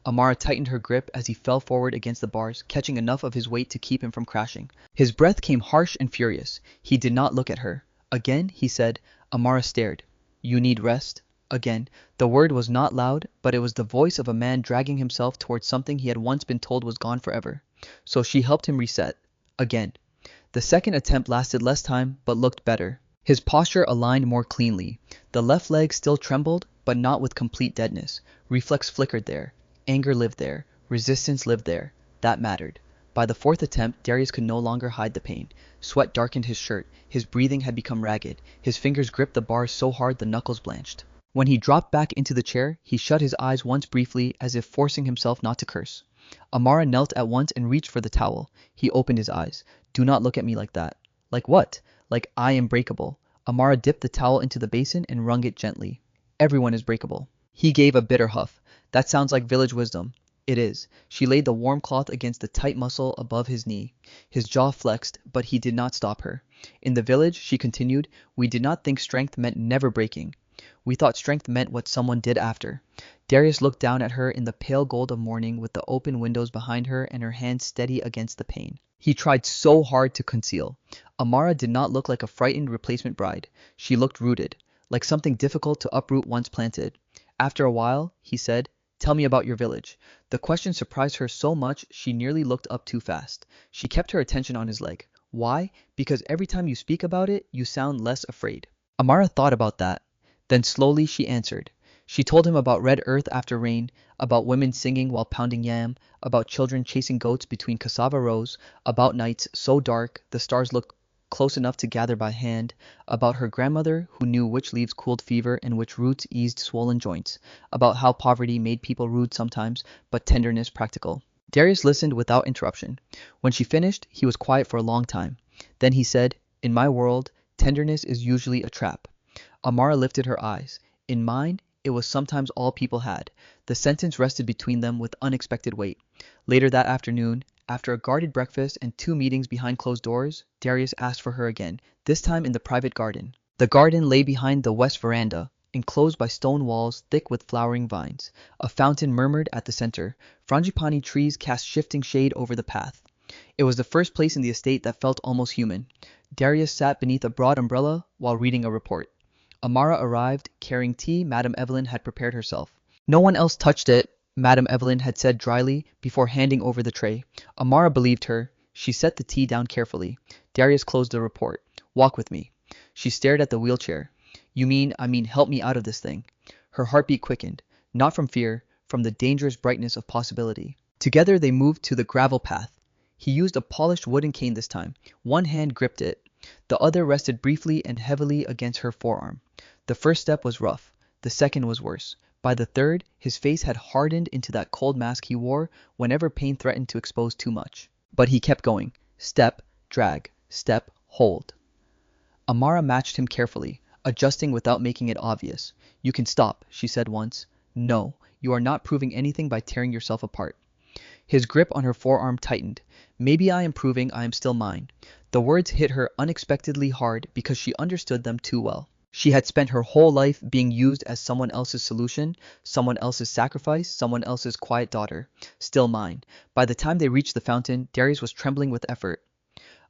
Amara tightened her grip as he fell forward against the bars, catching enough of his weight to keep him from crashing. His breath came harsh and furious. He did not look at her. "Again?" he said. Amara stared. "You need rest?" Again. The word was not loud, but it was the voice of a man dragging himself towards something he had once been told was gone forever. So she helped him reset. Again. The second attempt lasted less time, but looked better. His posture aligned more cleanly. The left leg still trembled, but not with complete deadness. Reflex flickered there. Anger lived there. Resistance lived there. That mattered. By the fourth attempt, Darius could no longer hide the pain. Sweat darkened his shirt. His breathing had become ragged. His fingers gripped the bars so hard the knuckles blanched. When he dropped back into the chair, he shut his eyes once briefly, as if forcing himself not to curse. Amara knelt at once and reached for the towel. He opened his eyes. "Do not look at me like that." "Like what?" "Like I am breakable." Amara dipped the towel into the basin and wrung it gently. "Everyone is breakable." He gave a bitter huff. "That sounds like village wisdom." "It is." She laid the warm cloth against the tight muscle above his knee. His jaw flexed, but he did not stop her. "In the village," she continued, "we did not think strength meant never breaking. We thought strength meant what someone did after." Darius looked down at her in the pale gold of morning with the open windows behind her and her hands steady against the pane. He tried so hard to conceal. Amara did not look like a frightened replacement bride. She looked rooted, like something difficult to uproot once planted. After a while, he said, "Tell me about your village." The question surprised her so much she nearly looked up too fast. She kept her attention on his leg. "Why?" "Because every time you speak about it, you sound less afraid." Amara thought about that. Then slowly she answered. She told him about red earth after rain, about women singing while pounding yam, about children chasing goats between cassava rows, about nights so dark the stars looked close enough to gather by hand, about her grandmother who knew which leaves cooled fever and which roots eased swollen joints, about how poverty made people rude sometimes, but tenderness practical. Darius listened without interruption. When she finished, he was quiet for a long time. Then he said, "In my world, tenderness is usually a trap." Amara lifted her eyes. In mine, it was sometimes all people had. The sentence rested between them with unexpected weight. Later that afternoon, after a guarded breakfast and 2 meetings behind closed doors, Darius asked for her again, this time in the private garden. The garden lay behind the west veranda, enclosed by stone walls thick with flowering vines. A fountain murmured at the center. Frangipani trees cast shifting shade over the path. It was the first place in the estate that felt almost human. Darius sat beneath a broad umbrella while reading a report. Amara arrived, carrying tea Madame Evelyn had prepared herself. No one else touched it, Madame Evelyn had said dryly before handing over the tray. Amara believed her. She set the tea down carefully. Darius closed the report. "Walk with me." She stared at the wheelchair. I mean help me out of this thing." Her heartbeat quickened, not from fear, from the dangerous brightness of possibility. Together they moved to the gravel path. He used a polished wooden cane this time. One hand gripped it. The other rested briefly and heavily against her forearm. The first step was rough. The second was worse. By the third, his face had hardened into that cold mask he wore whenever pain threatened to expose too much. But he kept going. Step, drag, step, hold. Amara matched him carefully, adjusting without making it obvious. "You can stop," she said once. "No, you are not proving anything by tearing yourself apart." His grip on her forearm tightened. "Maybe I am proving I am still mine." The words hit her unexpectedly hard because she understood them too well. She had spent her whole life being used as someone else's solution, someone else's sacrifice, someone else's quiet daughter. Still mine. By the time they reached the fountain, Darius was trembling with effort.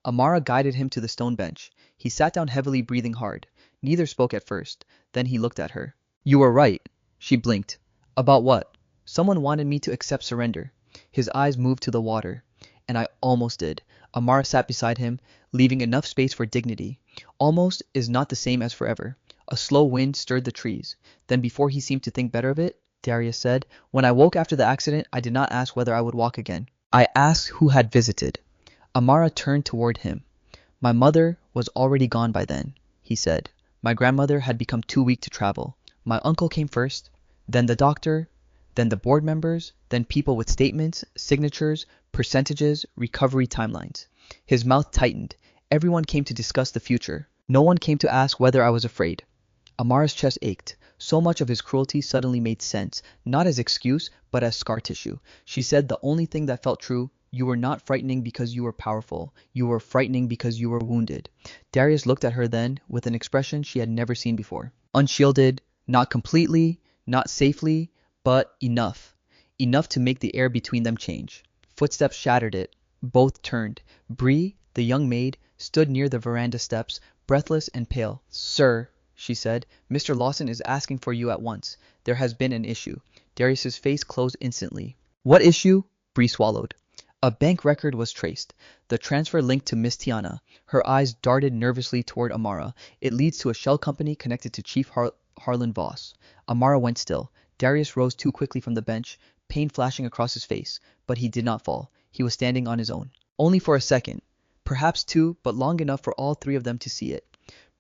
Amara guided him to the stone bench. He sat down heavily, breathing hard. Neither spoke at first. Then he looked at her. "You were right." She blinked. "About what?" "Someone wanted me to accept surrender." His eyes moved to the water. "And I almost did." Amara sat beside him, leaving enough space for dignity. Almost is not the same as forever. A slow wind stirred the trees. Then before he seemed to think better of it, Darius said, "When I woke after the accident, I did not ask whether I would walk again. I asked who had visited." Amara turned toward him. "My mother was already gone by then," he said. "My grandmother had become too weak to travel. My uncle came first, then the doctor, then the board members, then people with statements, signatures, percentages, recovery timelines." His mouth tightened. Everyone came to discuss the future. No one came to ask whether I was afraid. Amara's chest ached. So much of his cruelty suddenly made sense, not as excuse, but as scar tissue. She said the only thing that felt true: you were not frightening because you were powerful. You were frightening because you were wounded. Darius looked at her then with an expression she had never seen before. Unshielded, not completely, not safely, but enough. Enough to make the air between them change. Footsteps shattered it. Both turned. Bree, the young maid, stood near the veranda steps, breathless and pale. "Sir," she said, "Mr. Lawson is asking for you at once. There has been an issue." Darius's face closed instantly. "What issue?" Bree swallowed. A bank record was traced. The transfer linked to Miss Tiana. Her eyes darted nervously toward Amara. "It leads to a shell company connected to Chief Harlan Voss." Amara went still. Darius rose too quickly from the bench, pain flashing across his face. But he did not fall. He was standing on his own. Only for a second. Perhaps 2, but long enough for all 3 of them to see it.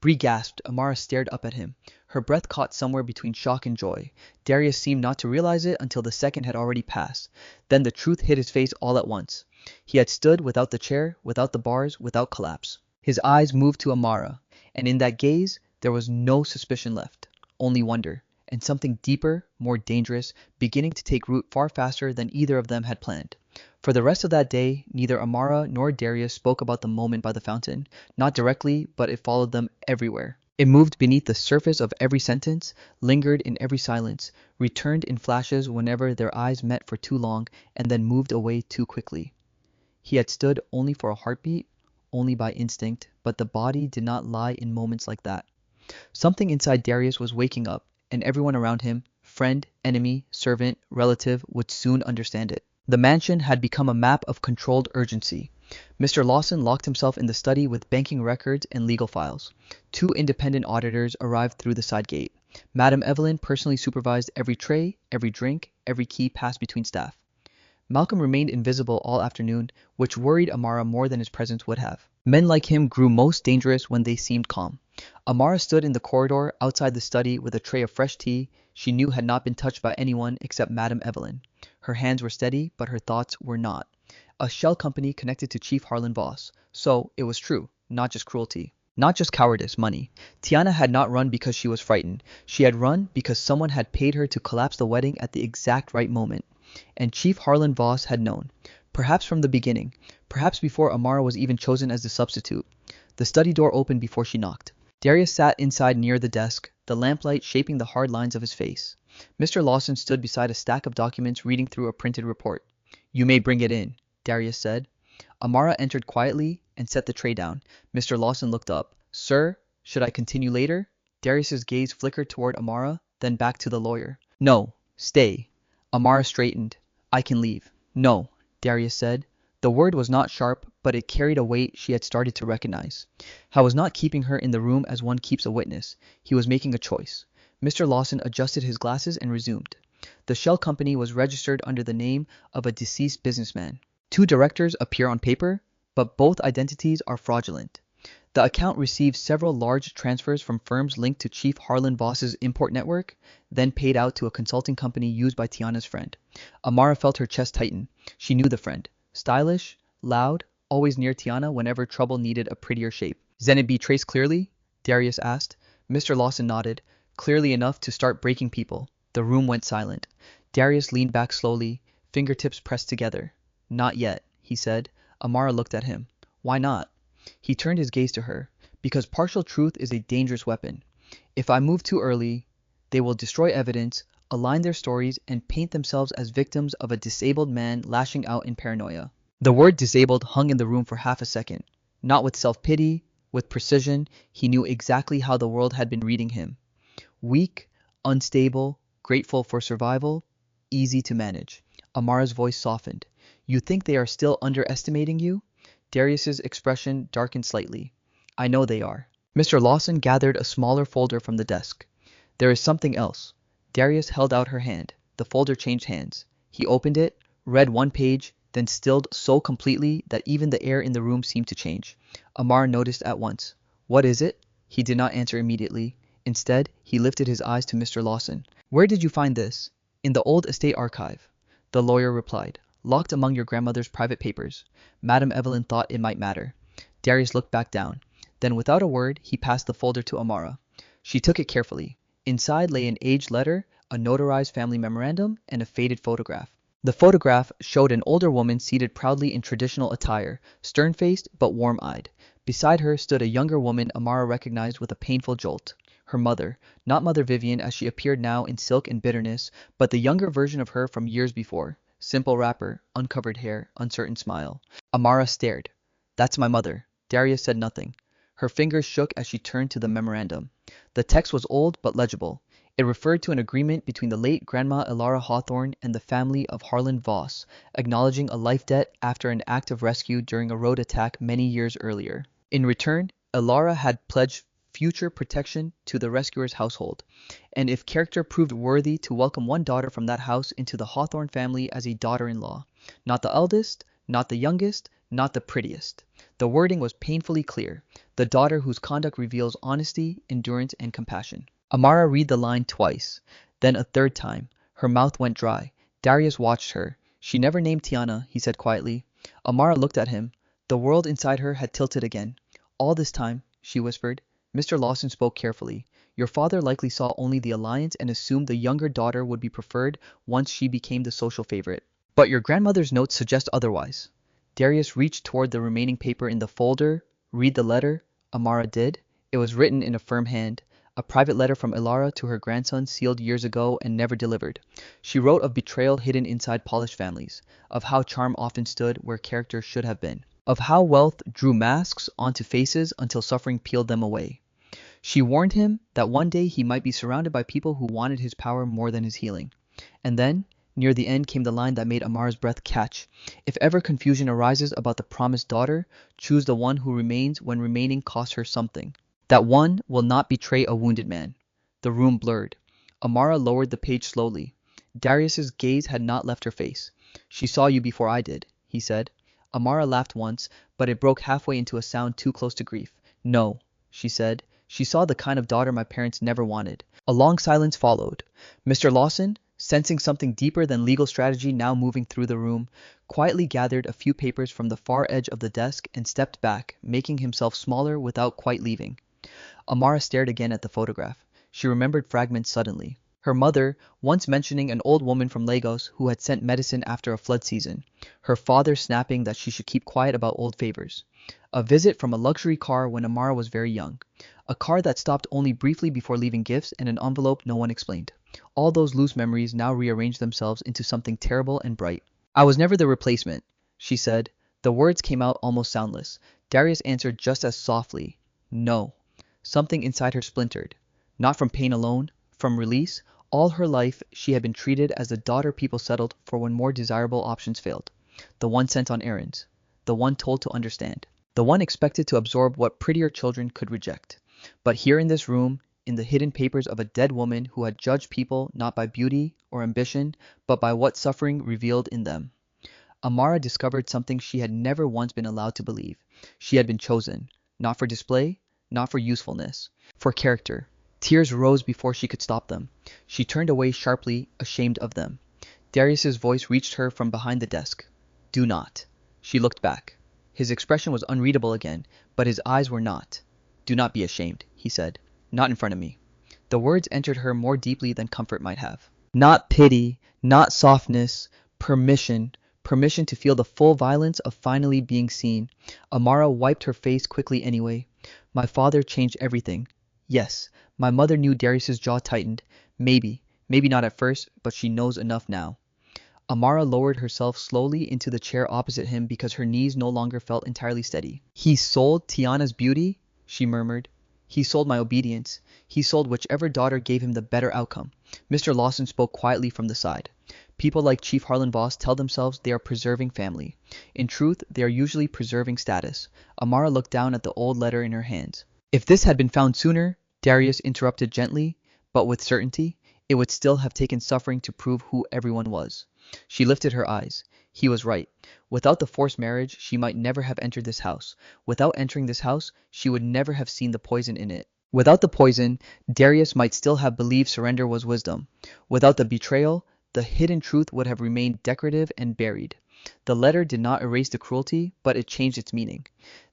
Bree gasped. Amara stared up at him. Her breath caught somewhere between shock and joy. Darius seemed not to realize it until the second had already passed. Then the truth hit his face all at once. He had stood without the chair, without the bars, without collapse. His eyes moved to Amara, and in that gaze there was no suspicion left, only wonder, and something deeper, more dangerous, beginning to take root far faster than either of them had planned. For the rest of that day, neither Amara nor Darius spoke about the moment by the fountain, not directly, but it followed them everywhere. It moved beneath the surface of every sentence, lingered in every silence, returned in flashes whenever their eyes met for too long, and then moved away too quickly. He had stood only for a heartbeat, only by instinct, but the body did not lie in moments like that. Something inside Darius was waking up, and everyone around him, friend, enemy, servant, relative, would soon understand it. The mansion had become a map of controlled urgency. Mr. Lawson locked himself in the study with banking records and legal files. Two independent auditors arrived through the side gate. Madam Evelyn personally supervised every tray, every drink, every key passed between staff. Malcolm remained invisible all afternoon, which worried Amara more than his presence would have. Men like him grew most dangerous when they seemed calm. Amara stood in the corridor outside the study with a tray of fresh tea she knew had not been touched by anyone except Madam Evelyn. Her hands were steady, but her thoughts were not. A shell company connected to Chief Harlan Voss. So, it was true, not just cruelty. Not just cowardice, money. Tiana had not run because she was frightened. She had run because someone had paid her to collapse the wedding at the exact right moment. And Chief Harlan Voss had known. Perhaps from the beginning. Perhaps before Amara was even chosen as the substitute. The study door opened before she knocked. Darius sat inside near the desk, the lamplight shaping the hard lines of his face. Mr. Lawson stood beside a stack of documents reading through a printed report. "You may bring it in," Darius said. Amara entered quietly and set the tray down. Mr. Lawson looked up. "Sir, should I continue later?" Darius's gaze flickered toward Amara, then back to the lawyer. "No, stay." Amara straightened. "I can leave." "No," Darius said. The word was not sharp, but it carried a weight she had started to recognize. He was not keeping her in the room as one keeps a witness. He was making a choice. Mr. Lawson adjusted his glasses and resumed. The shell company was registered under the name of a deceased businessman. Two directors appear on paper, but both identities are fraudulent. The account received several large transfers from firms linked to Chief Harlan Voss's import network, then paid out to a consulting company used by Tiana's friend. Amara felt her chest tighten. She knew the friend. Stylish, loud, always near Tiana whenever trouble needed a prettier shape. "Then it be traced clearly?" Darius asked. Mr. Lawson nodded. "Clearly enough to start breaking people." The room went silent. Darius leaned back slowly, fingertips pressed together. "Not yet," he said. Amara looked at him. "Why not?" He turned his gaze to her. "Because partial truth is a dangerous weapon. If I move too early, they will destroy evidence, align their stories, and paint themselves as victims of a disabled man lashing out in paranoia." The word disabled hung in the room for half a second. Not with self-pity, with precision. He knew exactly how the world had been reading him. Weak, unstable, grateful for survival, easy to manage. Amara's voice softened. "You think they are still underestimating you?" Darius's expression darkened slightly. "I know they are." Mr. Lawson gathered a smaller folder from the desk. "There is something else." Darius held out her hand. The folder changed hands. He opened it, read one page, then stilled so completely that even the air in the room seemed to change. Amara noticed at once. "What is it?" He did not answer immediately. Instead, he lifted his eyes to Mr. Lawson. "Where did you find this?" "In the old estate archive." The lawyer replied. "Locked among your grandmother's private papers." Madam Evelyn thought it might matter. Darius looked back down. Then without a word, he passed the folder to Amara. She took it carefully. Inside lay an aged letter, a notarized family memorandum, and a faded photograph. The photograph showed an older woman seated proudly in traditional attire, stern-faced but warm-eyed. Beside her stood a younger woman Amara recognized with a painful jolt. Her mother, not Mother Vivian as she appeared now in silk and bitterness, but the younger version of her from years before. Simple wrapper, uncovered hair, uncertain smile. Amara stared. "That's my mother." Darius said nothing. Her fingers shook as she turned to the memorandum. The text was old but legible. It referred to an agreement between the late Grandma Elara Hawthorne and the family of Harlan Voss, acknowledging a life debt after an act of rescue during a road attack many years earlier. In return, Elara had pledged future protection to the rescuer's household, and if character proved worthy to welcome one daughter from that house into the Hawthorne family as a daughter-in-law. Not the eldest, not the youngest, not the prettiest. The wording was painfully clear. The daughter whose conduct reveals honesty, endurance, and compassion. Amara read the line twice, then a third time. Her mouth went dry. Darius watched her. "She never named Tiana," he said quietly. Amara looked at him. The world inside her had tilted again. "All this time," she whispered. Mr. Lawson spoke carefully. "Your father likely saw only the alliance and assumed the younger daughter would be preferred once she became the social favorite. But your grandmother's notes suggest otherwise." Darius reached toward the remaining paper in the folder. "Read the letter." Amara did. It was written in a firm hand. A private letter from Elara to her grandson sealed years ago and never delivered. She wrote of betrayal hidden inside polished families, of how charm often stood where character should have been, of how wealth drew masks onto faces until suffering peeled them away. She warned him that one day he might be surrounded by people who wanted his power more than his healing. And then, Near the end came the line that made Amara's breath catch. If ever confusion arises about the promised daughter, choose the one who remains when remaining costs her something. That one will not betray a wounded man. The room blurred. Amara lowered the page slowly. Darius's gaze had not left her face. She saw you before I did, he said. Amara laughed once, but it broke halfway into a sound too close to grief. No, she said. She saw the kind of daughter my parents never wanted. A long silence followed. Mr. Lawson, sensing something deeper than legal strategy now moving through the room, quietly gathered a few papers from the far edge of the desk and stepped back, making himself smaller without quite leaving. Amara stared again at the photograph. She remembered fragments suddenly. Her mother, once mentioning an old woman from Lagos who had sent medicine after a flood season. Her father snapping that she should keep quiet about old favors. A visit from a luxury car when Amara was very young. A car that stopped only briefly before leaving gifts and an envelope no one explained. All those loose memories now rearranged themselves into something terrible and bright. I was never the replacement, she said. The words came out almost soundless. Darius answered just as softly. No. Something inside her splintered. Not from pain alone, from release. All her life she had been treated as the daughter people settled for when more desirable options failed. The one sent on errands. The one told to understand. The one expected to absorb what prettier children could reject. But here in this room, in the hidden papers of a dead woman who had judged people not by beauty or ambition, but by what suffering revealed in them, Amara discovered something she had never once been allowed to believe. She had been chosen, not for display, not for usefulness, for character. Tears rose before she could stop them. She turned away sharply, ashamed of them. Darius's voice reached her from behind the desk. Do not. She looked back. His expression was unreadable again, but his eyes were not. Do not be ashamed, he said. Not in front of me. The words entered her more deeply than comfort might have. Not pity, not softness, permission. Permission to feel the full violence of finally being seen. Amara wiped her face quickly anyway. My father changed everything. Yes, my mother knew. Darius's jaw tightened. Maybe not at first, but she knows enough now. Amara lowered herself slowly into the chair opposite him because her knees no longer felt entirely steady. He sold Tiana's beauty, she murmured. He sold my obedience. He sold whichever daughter gave him the better outcome. Mr. Lawson spoke quietly from the side. People like Chief Harlan Voss tell themselves they are preserving family. In truth, they are usually preserving status. Amara looked down at the old letter in her hands. If this had been found sooner, Darius interrupted gently, but with certainty, it would still have taken suffering to prove who everyone was. She lifted her eyes. He was right. Without the forced marriage, she might never have entered this house. Without entering this house, she would never have seen the poison in it. Without the poison, Darius might still have believed surrender was wisdom. Without the betrayal, the hidden truth would have remained decorative and buried. The letter did not erase the cruelty, but it changed its meaning.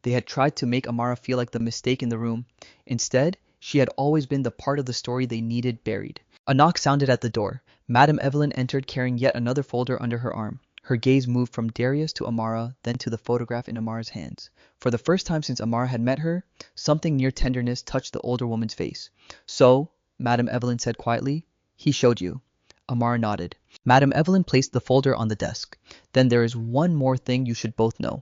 They had tried to make Amara feel like the mistake in the room. Instead, she had always been the part of the story they needed buried. A knock sounded at the door. Madame Evelyn entered carrying yet another folder under her arm. Her gaze moved from Darius to Amara, then to the photograph in Amara's hands. For the first time since Amara had met her, something near tenderness touched the older woman's face. So, Madame Evelyn said quietly, he showed you. Amara nodded. Madame Evelyn placed the folder on the desk. Then there is one more thing you should both know.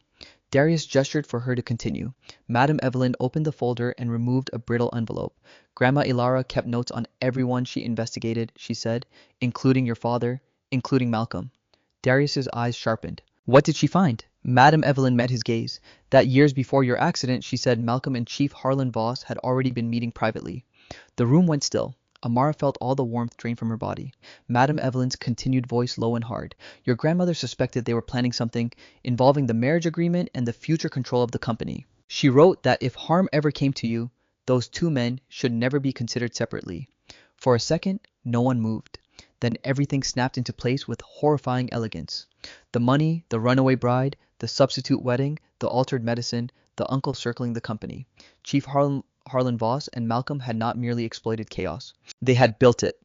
Darius gestured for her to continue. Madame Evelyn opened the folder and removed a brittle envelope. Grandma Ilara kept notes on everyone she investigated, she said, including your father, including Malcolm. Darius's eyes sharpened. What did she find? Madame Evelyn met his gaze. That years before your accident, she said Malcolm and Chief Harlan Voss had already been meeting privately. The room went still. Amara felt all the warmth drain from her body. Madame Evelyn's continued voice low and hard. Your grandmother suspected they were planning something involving the marriage agreement and the future control of the company. She wrote that if harm ever came to you, those two men should never be considered separately. For a second, no one moved. Then everything snapped into place with horrifying elegance. The money, the runaway bride, the substitute wedding, the altered medicine, the uncle circling the company. Chief Harlan Voss and Malcolm had not merely exploited chaos. They had built it.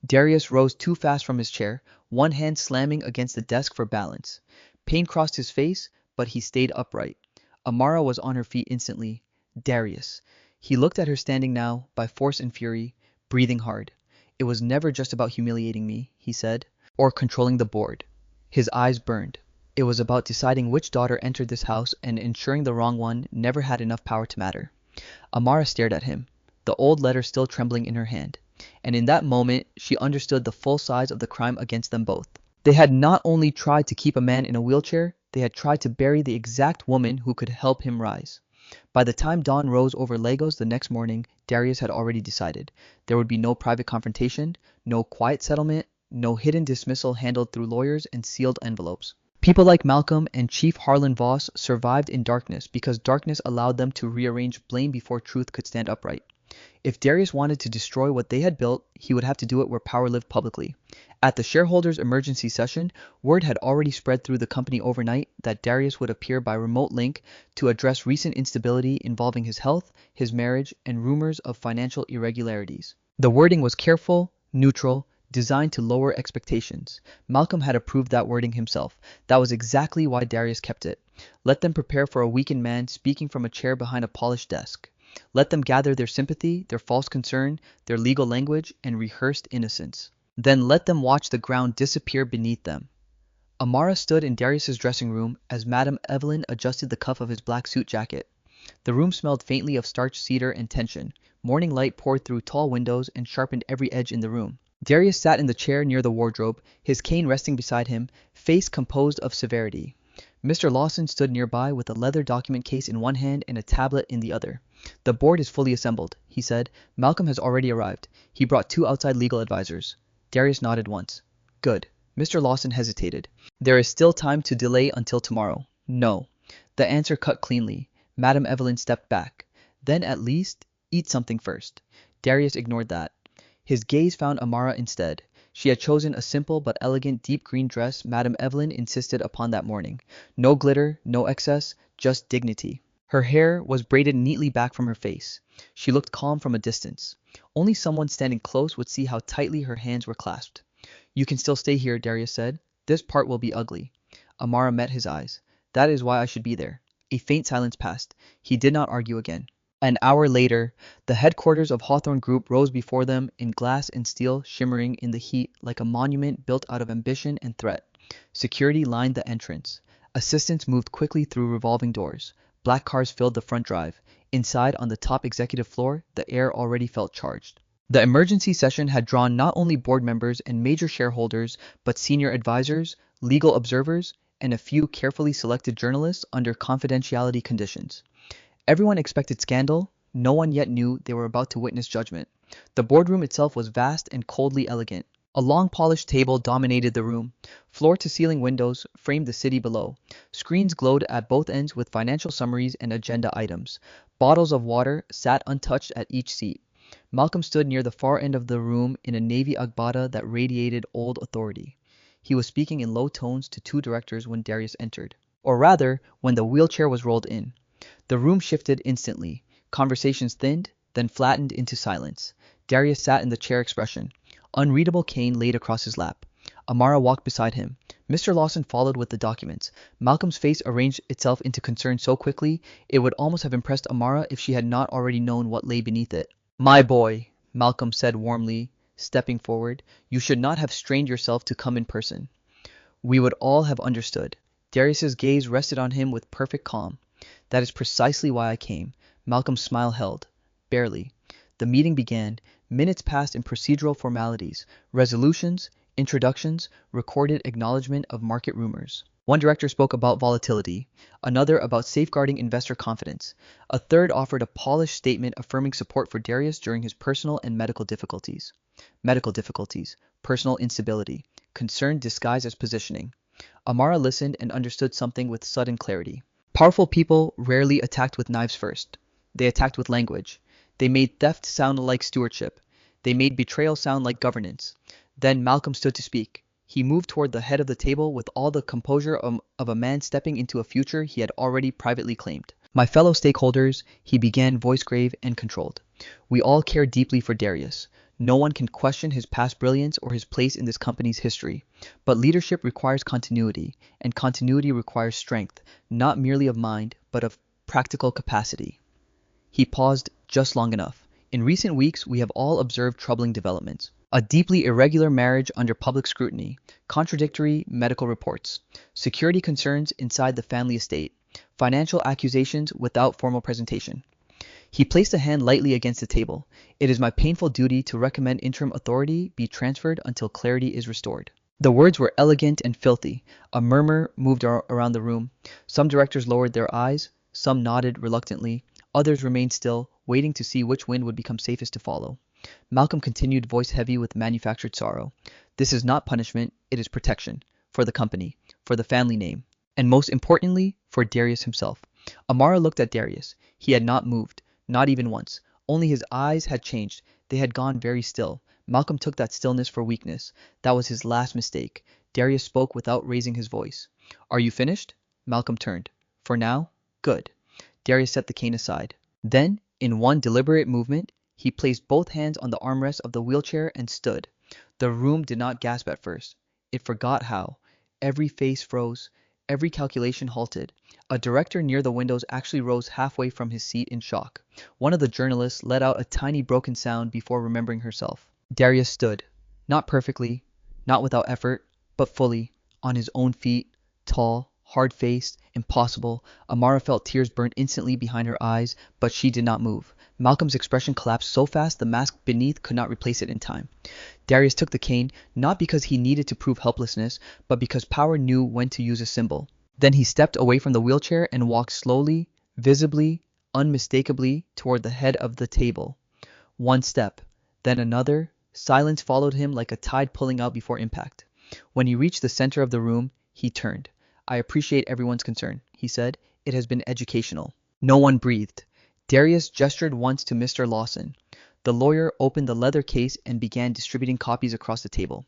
Darius rose too fast from his chair, one hand slamming against the desk for balance. Pain crossed his face, but he stayed upright. Amara was on her feet instantly. Darius. He looked at her standing now, by force and fury, breathing hard. It was never just about humiliating me, he said, or controlling the board. His eyes burned. It was about deciding which daughter entered this house and ensuring the wrong one never had enough power to matter. Amara stared at him, the old letter still trembling in her hand. And in that moment, she understood the full size of the crime against them both. They had not only tried to keep a man in a wheelchair, they had tried to bury the exact woman who could help him rise. By the time dawn rose over Lagos the next morning, Darius had already decided. There would be no private confrontation, no quiet settlement, no hidden dismissal handled through lawyers and sealed envelopes. People like Malcolm and Chief Harlan Voss survived in darkness because darkness allowed them to rearrange blame before truth could stand upright. If Darius wanted to destroy what they had built, he would have to do it where power lived publicly. At the shareholders' emergency session, word had already spread through the company overnight that Darius would appear by remote link to address recent instability involving his health, his marriage, and rumors of financial irregularities. The wording was careful, neutral, designed to lower expectations. Malcolm had approved that wording himself. That was exactly why Darius kept it. Let them prepare for a weakened man speaking from a chair behind a polished desk. Let them gather their sympathy, their false concern, their legal language, and rehearsed innocence. Then let them watch the ground disappear beneath them. Amara stood in Darius's dressing room as Madame Evelyn adjusted the cuff of his black suit jacket. The room smelled faintly of starched cedar and tension. Morning light poured through tall windows and sharpened every edge in the room. Darius sat in the chair near the wardrobe, his cane resting beside him, face composed of severity. Mr. Lawson stood nearby with a leather document case in one hand and a tablet in the other. The board is fully assembled, he said. Malcolm has already arrived. He brought 2 outside legal advisors. Darius nodded once. Good. Mr. Lawson hesitated. There is still time to delay until tomorrow. No. The answer cut cleanly. Madame Evelyn stepped back. Then at least, eat something first. Darius ignored that. His gaze found Amara instead. She had chosen a simple but elegant deep green dress Madame Evelyn insisted upon that morning. No glitter, no excess, just dignity. Her hair was braided neatly back from her face. She looked calm from a distance. Only someone standing close would see how tightly her hands were clasped. You can still stay here, Darius said. This part will be ugly. Amara met his eyes. That is why I should be there. A faint silence passed. He did not argue again. An hour later, the headquarters of Hawthorne Group rose before them in glass and steel shimmering in the heat like a monument built out of ambition and threat. Security lined the entrance. Assistants moved quickly through revolving doors. Black cars filled the front drive. Inside, on the top executive floor, the air already felt charged. The emergency session had drawn not only board members and major shareholders, but senior advisors, legal observers, and a few carefully selected journalists under confidentiality conditions. Everyone expected scandal. No one yet knew they were about to witness judgment. The boardroom itself was vast and coldly elegant. A long polished table dominated the room. Floor-to-ceiling windows framed the city below. Screens glowed at both ends with financial summaries and agenda items. Bottles of water sat untouched at each seat. Malcolm stood near the far end of the room in a navy agbada that radiated old authority. He was speaking in low tones to 2 directors when Darius entered. Or rather, when the wheelchair was rolled in. The room shifted instantly. Conversations thinned, then flattened into silence. Darius sat in the chair expression. Unreadable cane laid across his lap. Amara walked beside him. Mr. Lawson followed with the documents. Malcolm's face arranged itself into concern so quickly, it would almost have impressed Amara if she had not already known what lay beneath it. My boy, Malcolm said warmly, stepping forward, you should not have strained yourself to come in person. We would all have understood. Darius's gaze rested on him with perfect calm. That is precisely why I came. Malcolm's smile held. Barely. The meeting began. Minutes passed in procedural formalities, resolutions, introductions, recorded acknowledgement of market rumors. One director spoke about volatility, another about safeguarding investor confidence. A third offered a polished statement affirming support for Darius during his personal and medical difficulties. Medical difficulties, personal instability, concern disguised as positioning. Amara listened and understood something with sudden clarity. Powerful people rarely attacked with knives first. They attacked with language. They made theft sound like stewardship. They made betrayal sound like governance. Then Malcolm stood to speak. He moved toward the head of the table with all the composure of a man stepping into a future he had already privately claimed. My fellow stakeholders, he began, voice grave and controlled. We all care deeply for Darius. No one can question his past brilliance or his place in this company's history. But leadership requires continuity, and continuity requires strength, not merely of mind, but of practical capacity. He paused just long enough. In recent weeks, we have all observed troubling developments. A deeply irregular marriage under public scrutiny, contradictory medical reports, security concerns inside the family estate, financial accusations without formal presentation. He placed a hand lightly against the table. It is my painful duty to recommend interim authority be transferred until clarity is restored. The words were elegant and filthy. A murmur moved around the room. Some directors lowered their eyes, some nodded reluctantly, others remained still, waiting to see which wind would become safest to follow. Malcolm continued, voice heavy with manufactured sorrow. This is not punishment, it is protection. For the company, for the family name, and most importantly, for Darius himself. Amara looked at Darius. He had not moved, not even once. Only his eyes had changed. They had gone very still. Malcolm took that stillness for weakness. That was his last mistake. Darius spoke without raising his voice. Are you finished? Malcolm turned. For now? Good. Darius set the cane aside. Then, in one deliberate movement, he placed both hands on the armrest of the wheelchair and stood. The room did not gasp at first. It forgot how. Every face froze. Every calculation halted. A director near the windows actually rose halfway from his seat in shock. One of the journalists let out a tiny broken sound before remembering herself. Darius stood. Not perfectly, not without effort, but fully, on his own feet, tall, hard-faced, impossible. Amara felt tears burn instantly behind her eyes, but she did not move. Malcolm's expression collapsed so fast the mask beneath could not replace it in time. Darius took the cane, not because he needed to prove helplessness, but because power knew when to use a symbol. Then he stepped away from the wheelchair and walked slowly, visibly, unmistakably toward the head of the table. One step, then another. Silence followed him like a tide pulling out before impact. When he reached the center of the room, he turned. I appreciate everyone's concern, he said. It has been educational. No one breathed. Darius gestured once to Mr. Lawson. The lawyer opened the leather case and began distributing copies across the table.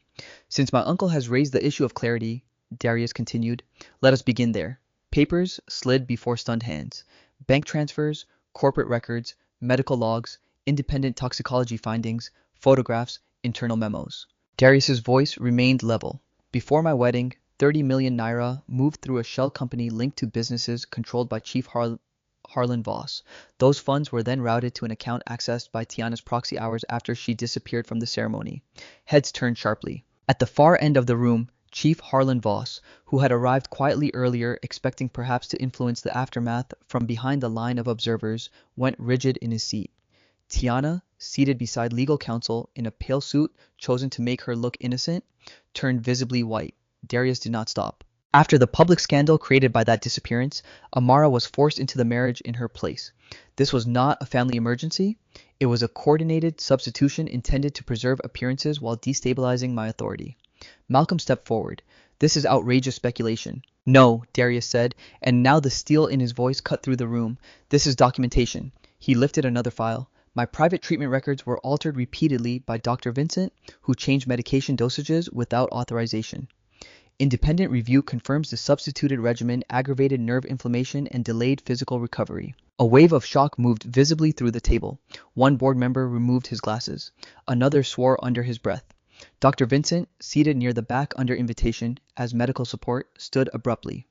Since my uncle has raised the issue of clarity, Darius continued, let us begin there. Papers slid before stunned hands. Bank transfers, corporate records, medical logs, independent toxicology findings, photographs, internal memos. Darius's voice remained level. Before my wedding, 30 million naira moved through a shell company linked to businesses controlled by Chief Harlan Voss. Those funds were then routed to an account accessed by Tiana's proxy hours after she disappeared from the ceremony. Heads turned sharply. At the far end of the room, Chief Harlan Voss, who had arrived quietly earlier, expecting perhaps to influence the aftermath from behind the line of observers, went rigid in his seat. Tiana, seated beside legal counsel in a pale suit chosen to make her look innocent, turned visibly white. Darius did not stop. After the public scandal created by that disappearance, Amara was forced into the marriage in her place. This was not a family emergency. It was a coordinated substitution intended to preserve appearances while destabilizing my authority. Malcolm stepped forward. This is outrageous speculation. No, Darius said, and now the steel in his voice cut through the room. This is documentation. He lifted another file. My private treatment records were altered repeatedly by Dr. Vincent, who changed medication dosages without authorization. Independent review confirms the substituted regimen aggravated nerve inflammation and delayed physical recovery. A wave of shock moved visibly through the table. One board member removed his glasses. Another swore under his breath. Dr. Vincent, seated near the back under invitation as medical support, stood abruptly.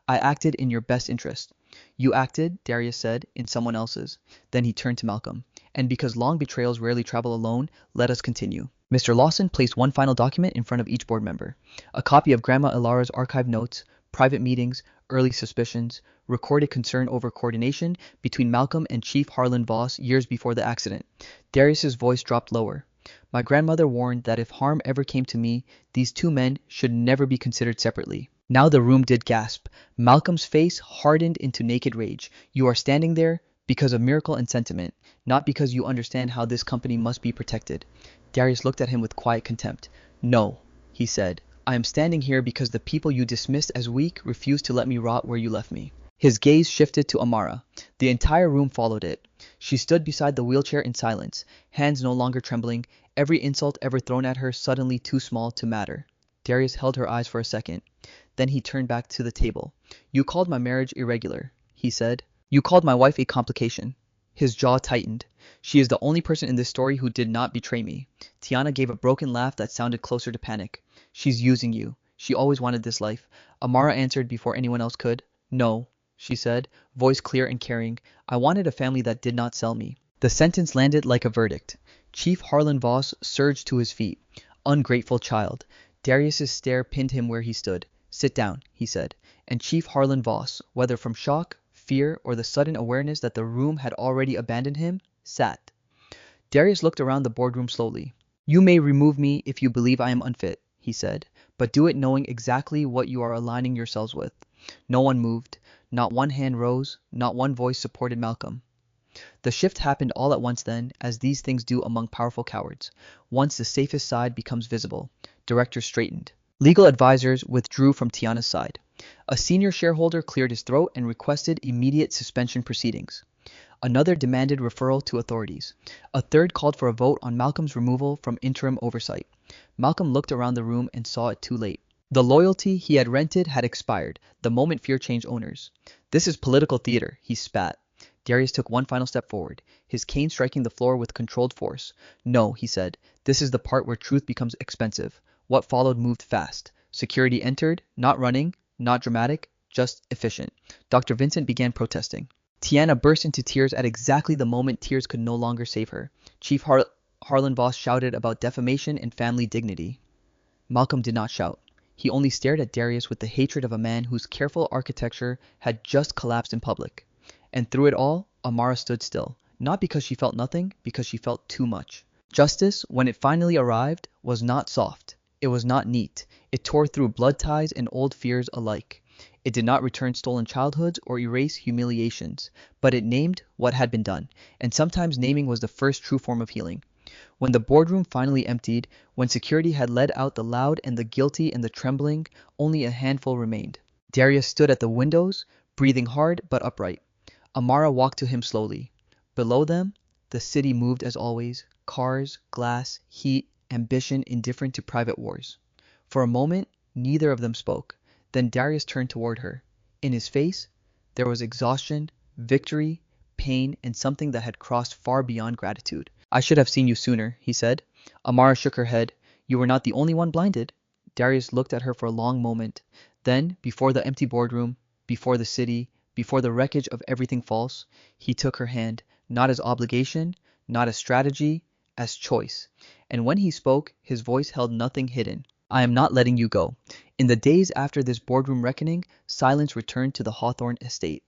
I acted in your best interest. You acted, Darius said, in someone else's. Then he turned to Malcolm. And because long betrayals rarely travel alone, let us continue. Mr. Lawson placed one final document in front of each board member. A copy of Grandma Ilara's archived notes, private meetings, early suspicions, recorded concern over coordination between Malcolm and Chief Harlan Voss years before the accident. Darius's voice dropped lower. My grandmother warned that if harm ever came to me, these two men should never be considered separately. Now the room did gasp. Malcolm's face hardened into naked rage. You are standing there because of miracle and sentiment, not because you understand how this company must be protected. Darius looked at him with quiet contempt. No, he said. I am standing here because the people you dismissed as weak refuse to let me rot where you left me. His gaze shifted to Amara. The entire room followed it. She stood beside the wheelchair in silence, hands no longer trembling, every insult ever thrown at her suddenly too small to matter. Darius held her eyes for a second. Then he turned back to the table. You called my marriage irregular, he said. You called my wife a complication. His jaw tightened. She is the only person in this story who did not betray me. Tiana gave a broken laugh that sounded closer to panic. She's using you. She always wanted this life. Amara answered before anyone else could. No, she said, voice clear and caring. I wanted a family that did not sell me. The sentence landed like a verdict. Chief Harlan Voss surged to his feet. Ungrateful child. Darius's stare pinned him where he stood. Sit down, he said. And Chief Harlan Voss, whether from shock, fear, or the sudden awareness that the room had already abandoned him, sat. Darius looked around the boardroom slowly. You may remove me if you believe I am unfit, he said, but do it knowing exactly what you are aligning yourselves with. No one moved. Not one hand rose. Not one voice supported Malcolm. The shift happened all at once then, as these things do among powerful cowards. Once the safest side becomes visible, directors straightened. Legal advisors withdrew from Tiana's side. A senior shareholder cleared his throat and requested immediate suspension proceedings. Another demanded referral to authorities. A third called for a vote on Malcolm's removal from interim oversight. Malcolm looked around the room and saw it too late. The loyalty he had rented had expired the moment fear changed owners. This is political theater, he spat. Darius took one final step forward, his cane striking the floor with controlled force. No, he said, this is the part where truth becomes expensive. What followed moved fast. Security entered, not running, not dramatic, just efficient. Dr. Vincent began protesting. Tiana burst into tears at exactly the moment tears could no longer save her. Chief Harlan Voss shouted about defamation and family dignity. Malcolm did not shout. He only stared at Darius with the hatred of a man whose careful architecture had just collapsed in public. And through it all, Amara stood still, not because she felt nothing, because she felt too much. Justice, when it finally arrived, was not soft. It was not neat. It tore through blood ties and old fears alike. It did not return stolen childhoods or erase humiliations, but it named what had been done, and sometimes naming was the first true form of healing. When the boardroom finally emptied, when security had led out the loud and the guilty and the trembling, only a handful remained. Darius stood at the windows, breathing hard but upright. Amara walked to him slowly. Below them, the city moved as always, cars, glass, heat, ambition indifferent to private wars. For a moment, neither of them spoke. Then Darius turned toward her. In his face, there was exhaustion, victory, pain, and something that had crossed far beyond gratitude. I should have seen you sooner, he said. Amara shook her head. You were not the only one blinded. Darius looked at her for a long moment. Then, before the empty boardroom, before the city, before the wreckage of everything false, he took her hand, not as obligation, not as strategy, as choice. And when he spoke, his voice held nothing hidden. I am not letting you go. In the days after this boardroom reckoning, silence returned to the Hawthorne estate.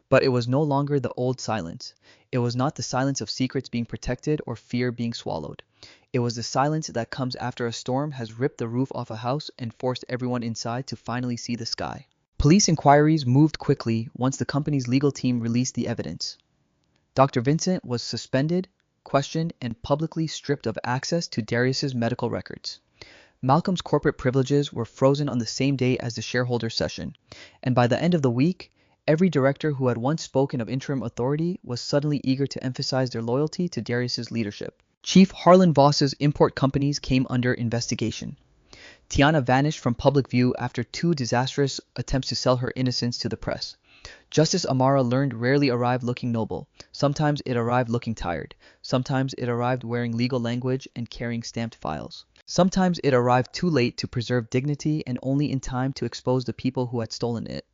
But it was no longer the old silence. It was not the silence of secrets being protected or fear being swallowed. It was the silence that comes after a storm has ripped the roof off a house and forced everyone inside to finally see the sky. Police inquiries moved quickly once the company's legal team released the evidence. Dr. Vincent was suspended, questioned, and publicly stripped of access to Darius's medical records. Malcolm's corporate privileges were frozen on the same day as the shareholder session, and by the end of the week, every director who had once spoken of interim authority was suddenly eager to emphasize their loyalty to Darius's leadership. Chief Harlan Voss's import companies came under investigation. Tiana vanished from public view after 2 disastrous attempts to sell her innocence to the press. Justice Amara learned rarely arrived looking noble. Sometimes it arrived looking tired. Sometimes it arrived wearing legal language and carrying stamped files. Sometimes it arrived too late to preserve dignity and only in time to expose the people who had stolen it.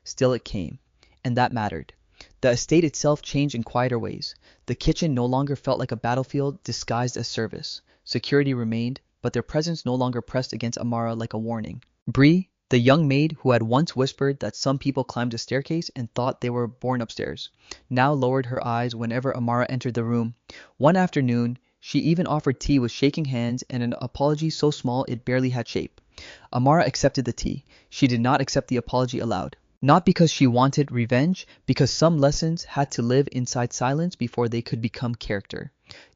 Still it came, and that mattered. The estate itself changed in quieter ways. The kitchen no longer felt like a battlefield disguised as service. Security remained, but their presence no longer pressed against Amara like a warning. Bree, the young maid who had once whispered that some people climbed a staircase and thought they were born upstairs, now lowered her eyes whenever Amara entered the room. One afternoon, she even offered tea with shaking hands and an apology so small it barely had shape. Amara accepted the tea. She did not accept the apology aloud. Not because she wanted revenge, because some lessons had to live inside silence before they could become character.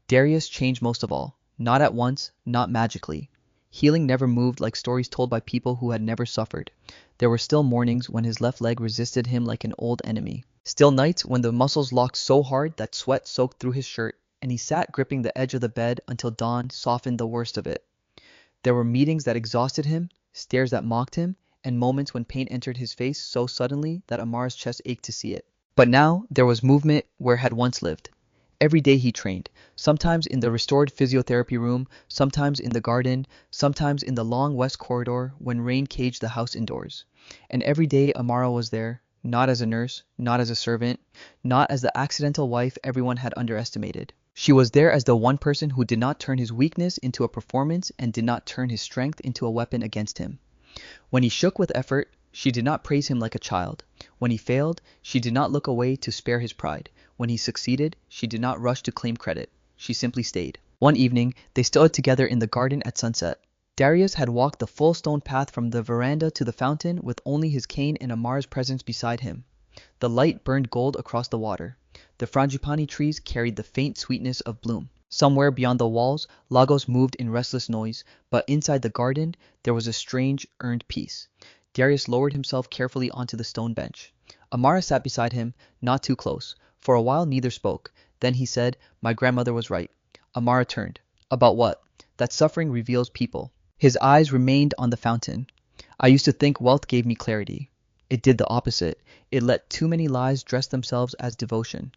Darius changed most of all. Not at once, not magically. Healing never moved like stories told by people who had never suffered. There were still mornings when his left leg resisted him like an old enemy. Still nights when the muscles locked so hard that sweat soaked through his shirt, and he sat gripping the edge of the bed until dawn softened the worst of it. There were meetings that exhausted him, stares that mocked him, and moments when pain entered his face so suddenly that Amara's chest ached to see it. But now there was movement where had once lived. Every day he trained, sometimes in the restored physiotherapy room, sometimes in the garden, sometimes in the long west corridor when rain caged the house indoors. And every day Amara was there, not as a nurse, not as a servant, not as the accidental wife everyone had underestimated. She was there as the one person who did not turn his weakness into a performance and did not turn his strength into a weapon against him. When he shook with effort, she did not praise him like a child. When he failed, she did not look away to spare his pride. When he succeeded, she did not rush to claim credit. She simply stayed. One evening, they stood together in the garden at sunset. Darius had walked the full stone path from the veranda to the fountain with only his cane and Amara's presence beside him. The light burned gold across the water. The frangipani trees carried the faint sweetness of bloom. Somewhere beyond the walls, Lagos moved in restless noise, but inside the garden, there was a strange, earned peace. Darius lowered himself carefully onto the stone bench. Amara sat beside him, not too close. For a while neither spoke. Then he said, "My grandmother was right." Amara turned. "About what?" "That suffering reveals people." His eyes remained on the fountain. "I used to think wealth gave me clarity. It did the opposite. It let too many lies dress themselves as devotion."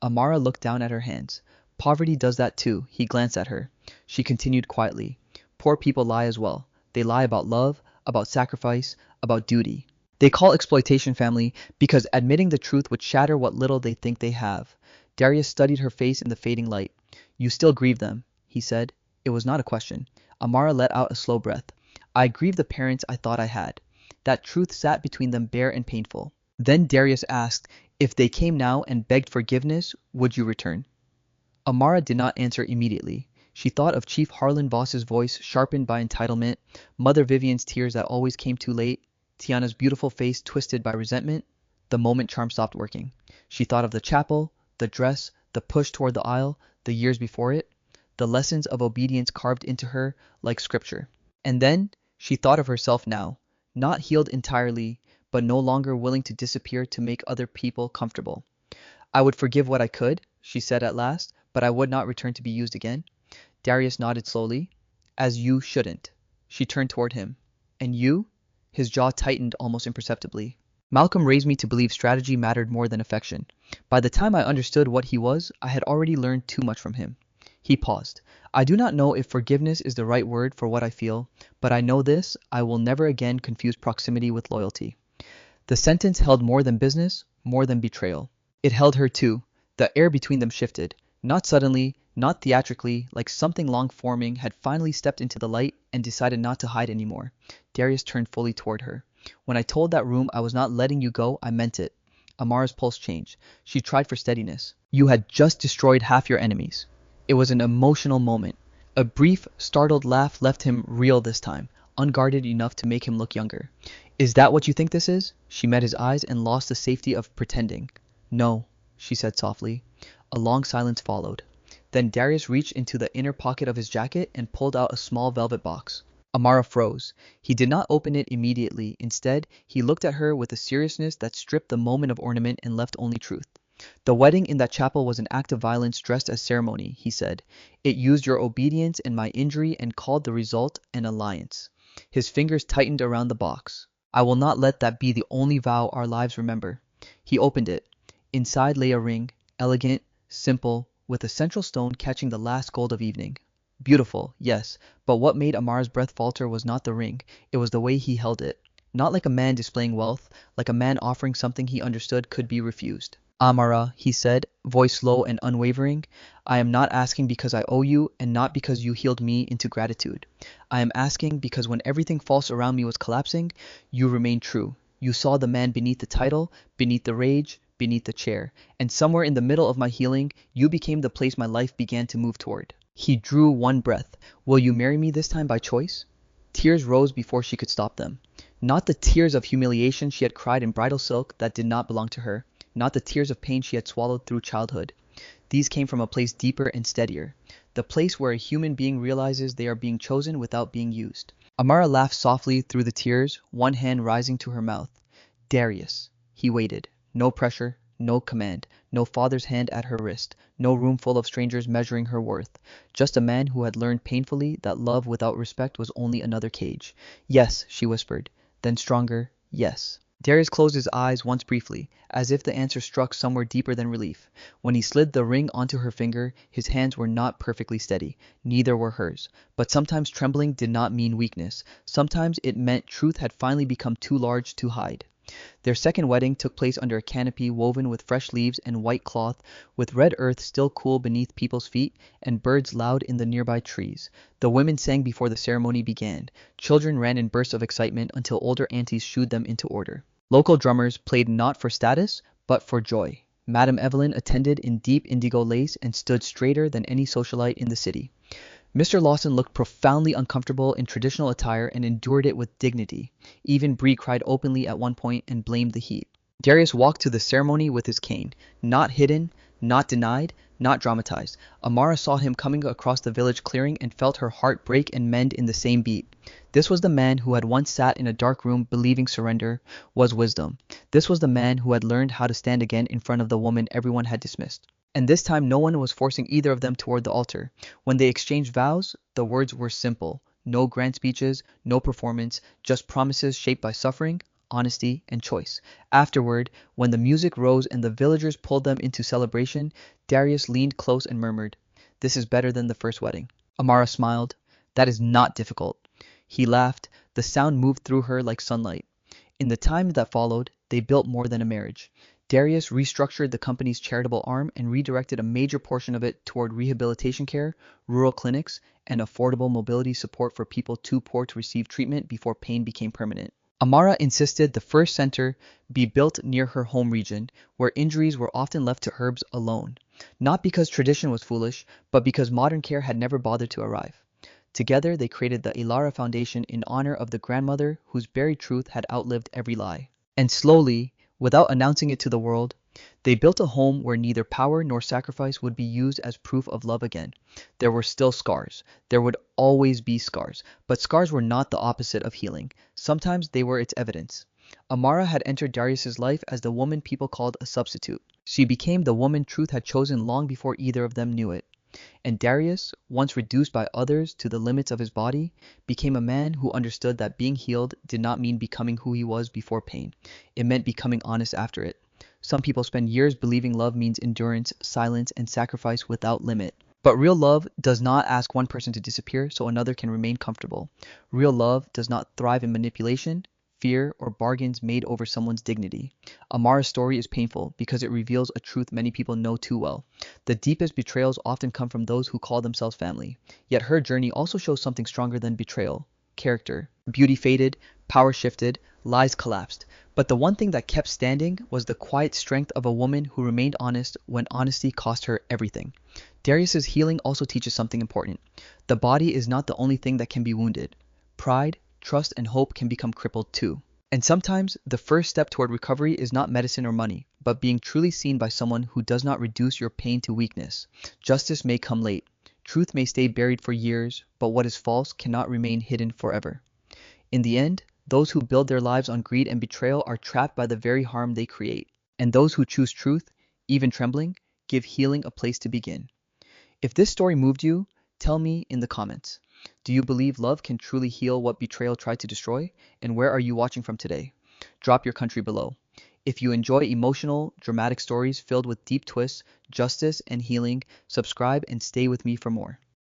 Amara looked down at her hands. "Poverty does that too." He glanced at her. She continued quietly. "Poor people lie as well. They lie about love, about sacrifice, about duty. They call exploitation family because admitting the truth would shatter what little they think they have." Darius studied her face in the fading light. "You still grieve them," he said. It was not a question. Amara let out a slow breath. "I grieve the parents I thought I had." That truth sat between them bare and painful. Then Darius asked, "If they came now and begged forgiveness, would you return?" Amara did not answer immediately. She thought of Chief Harlan Voss's voice sharpened by entitlement, Mother Vivian's tears that always came too late, Tiana's beautiful face twisted by resentment. The moment charm stopped working. She thought of the chapel, the dress, the push toward the aisle, the years before it, the lessons of obedience carved into her like scripture. And then she thought of herself now, not healed entirely, but no longer willing to disappear to make other people comfortable. "I would forgive what I could," she said at last, "but I would not return to be used again." Darius nodded slowly. "As you shouldn't." She turned toward him. "And you?" His jaw tightened almost imperceptibly. "Malcolm raised me to believe strategy mattered more than affection. By the time I understood what he was, I had already learned too much from him." He paused. "I do not know if forgiveness is the right word for what I feel, but I know this: I will never again confuse proximity with loyalty." The sentence held more than business, more than betrayal. It held her too. The air between them shifted. Not suddenly, not theatrically, like something long forming had finally stepped into the light and decided not to hide anymore. Darius turned fully toward her. "When I told that room I was not letting you go, I meant it." Amara's pulse changed. She tried for steadiness. "You had just destroyed half your enemies." It was an emotional moment. A brief, startled laugh left him real this time, unguarded enough to make him look younger. "Is that what you think this is?" She met his eyes and lost the safety of pretending. "No," she said softly. A long silence followed. Then Darius reached into the inner pocket of his jacket and pulled out a small velvet box. Amara froze. He did not open it immediately. Instead, he looked at her with a seriousness that stripped the moment of ornament and left only truth. "The wedding in that chapel was an act of violence dressed as ceremony," he said. "It used your obedience and my injury and called the result an alliance." His fingers tightened around the box. "I will not let that be the only vow our lives remember." He opened it. Inside lay a ring, elegant, simple, with a central stone catching the last gold of evening. Beautiful, yes, but what made Amar's breath falter was not the ring, it was the way he held it. Not like a man displaying wealth, like a man offering something he understood could be refused. "Amara," he said, voice low and unwavering, "I am not asking because I owe you, and not because you healed me into gratitude. I am asking because when everything false around me was collapsing, you remained true. You saw the man beneath the title, beneath the rage, beneath the chair, and somewhere in the middle of my healing, you became the place my life began to move toward." He drew one breath. "Will you marry me this time by choice?" Tears rose before she could stop them. Not the tears of humiliation she had cried in bridal silk that did not belong to her. Not the tears of pain she had swallowed through childhood. These came from a place deeper and steadier. The place where a human being realizes they are being chosen without being used. Amara laughed softly through the tears, one hand rising to her mouth. "Darius." He waited. No pressure, no command, no father's hand at her wrist, no room full of strangers measuring her worth. Just a man who had learned painfully that love without respect was only another cage. "Yes," she whispered. Then stronger, "Yes." Darius closed his eyes once briefly, as if the answer struck somewhere deeper than relief. When he slid the ring onto her finger, his hands were not perfectly steady. Neither were hers. But sometimes trembling did not mean weakness. Sometimes it meant truth had finally become too large to hide. Their second wedding took place under a canopy woven with fresh leaves and white cloth, with red earth still cool beneath people's feet, and birds loud in the nearby trees. The women sang before the ceremony began. Children ran in bursts of excitement until older aunties shooed them into order. Local drummers played not for status, but for joy. Madame Evelyn attended in deep indigo lace and stood straighter than any socialite in the city. Mr. Lawson looked profoundly uncomfortable in traditional attire and endured it with dignity. Even Bree cried openly at one point and blamed the heat. Darius walked to the ceremony with his cane, not hidden, not denied, not dramatized. Amara saw him coming across the village clearing and felt her heart break and mend in the same beat. This was the man who had once sat in a dark room believing surrender was wisdom. This was the man who had learned how to stand again in front of the woman everyone had dismissed. And this time no one was forcing either of them toward the altar. When they exchanged vows, the words were simple. No grand speeches, no performance, just promises shaped by suffering, honesty, and choice. Afterward, when the music rose and the villagers pulled them into celebration, Darius leaned close and murmured, "This is better than the first wedding." Amara smiled. "That is not difficult." He laughed. The sound moved through her like sunlight. In the time that followed, they built more than a marriage. Darius restructured the company's charitable arm and redirected a major portion of it toward rehabilitation care, rural clinics, and affordable mobility support for people too poor to receive treatment before pain became permanent. Amara insisted the first center be built near her home region, where injuries were often left to herbs alone, not because tradition was foolish, but because modern care had never bothered to arrive. Together, they created the Ilara Foundation in honor of the grandmother whose buried truth had outlived every lie. And slowly, without announcing it to the world, they built a home where neither power nor sacrifice would be used as proof of love again. There were still scars. There would always be scars. But scars were not the opposite of healing. Sometimes they were its evidence. Amara had entered Darius's life as the woman people called a substitute. She became the woman truth had chosen long before either of them knew it. And Darius, once reduced by others to the limits of his body, became a man who understood that being healed did not mean becoming who he was before pain. It meant becoming honest after it. Some people spend years believing love means endurance, silence, and sacrifice without limit. But real love does not ask one person to disappear so another can remain comfortable. Real love does not thrive in manipulation, fear, or bargains made over someone's dignity. Amara's story is painful because it reveals a truth many people know too well. The deepest betrayals often come from those who call themselves family. Yet her journey also shows something stronger than betrayal: character. Beauty faded, power shifted, lies collapsed. But the one thing that kept standing was the quiet strength of a woman who remained honest when honesty cost her everything. Darius's healing also teaches something important. The body is not the only thing that can be wounded. Pride, trust, and hope can become crippled too. And sometimes the first step toward recovery is not medicine or money, but being truly seen by someone who does not reduce your pain to weakness. Justice may come late. Truth may stay buried for years, but what is false cannot remain hidden forever. In the end, those who build their lives on greed and betrayal are trapped by the very harm they create. And those who choose truth, even trembling, give healing a place to begin. If this story moved you, tell me in the comments. Do you believe love can truly heal what betrayal tried to destroy? And where are you watching from today? Drop your country below. If you enjoy emotional, dramatic stories filled with deep twists, justice, and healing, subscribe and stay with me for more.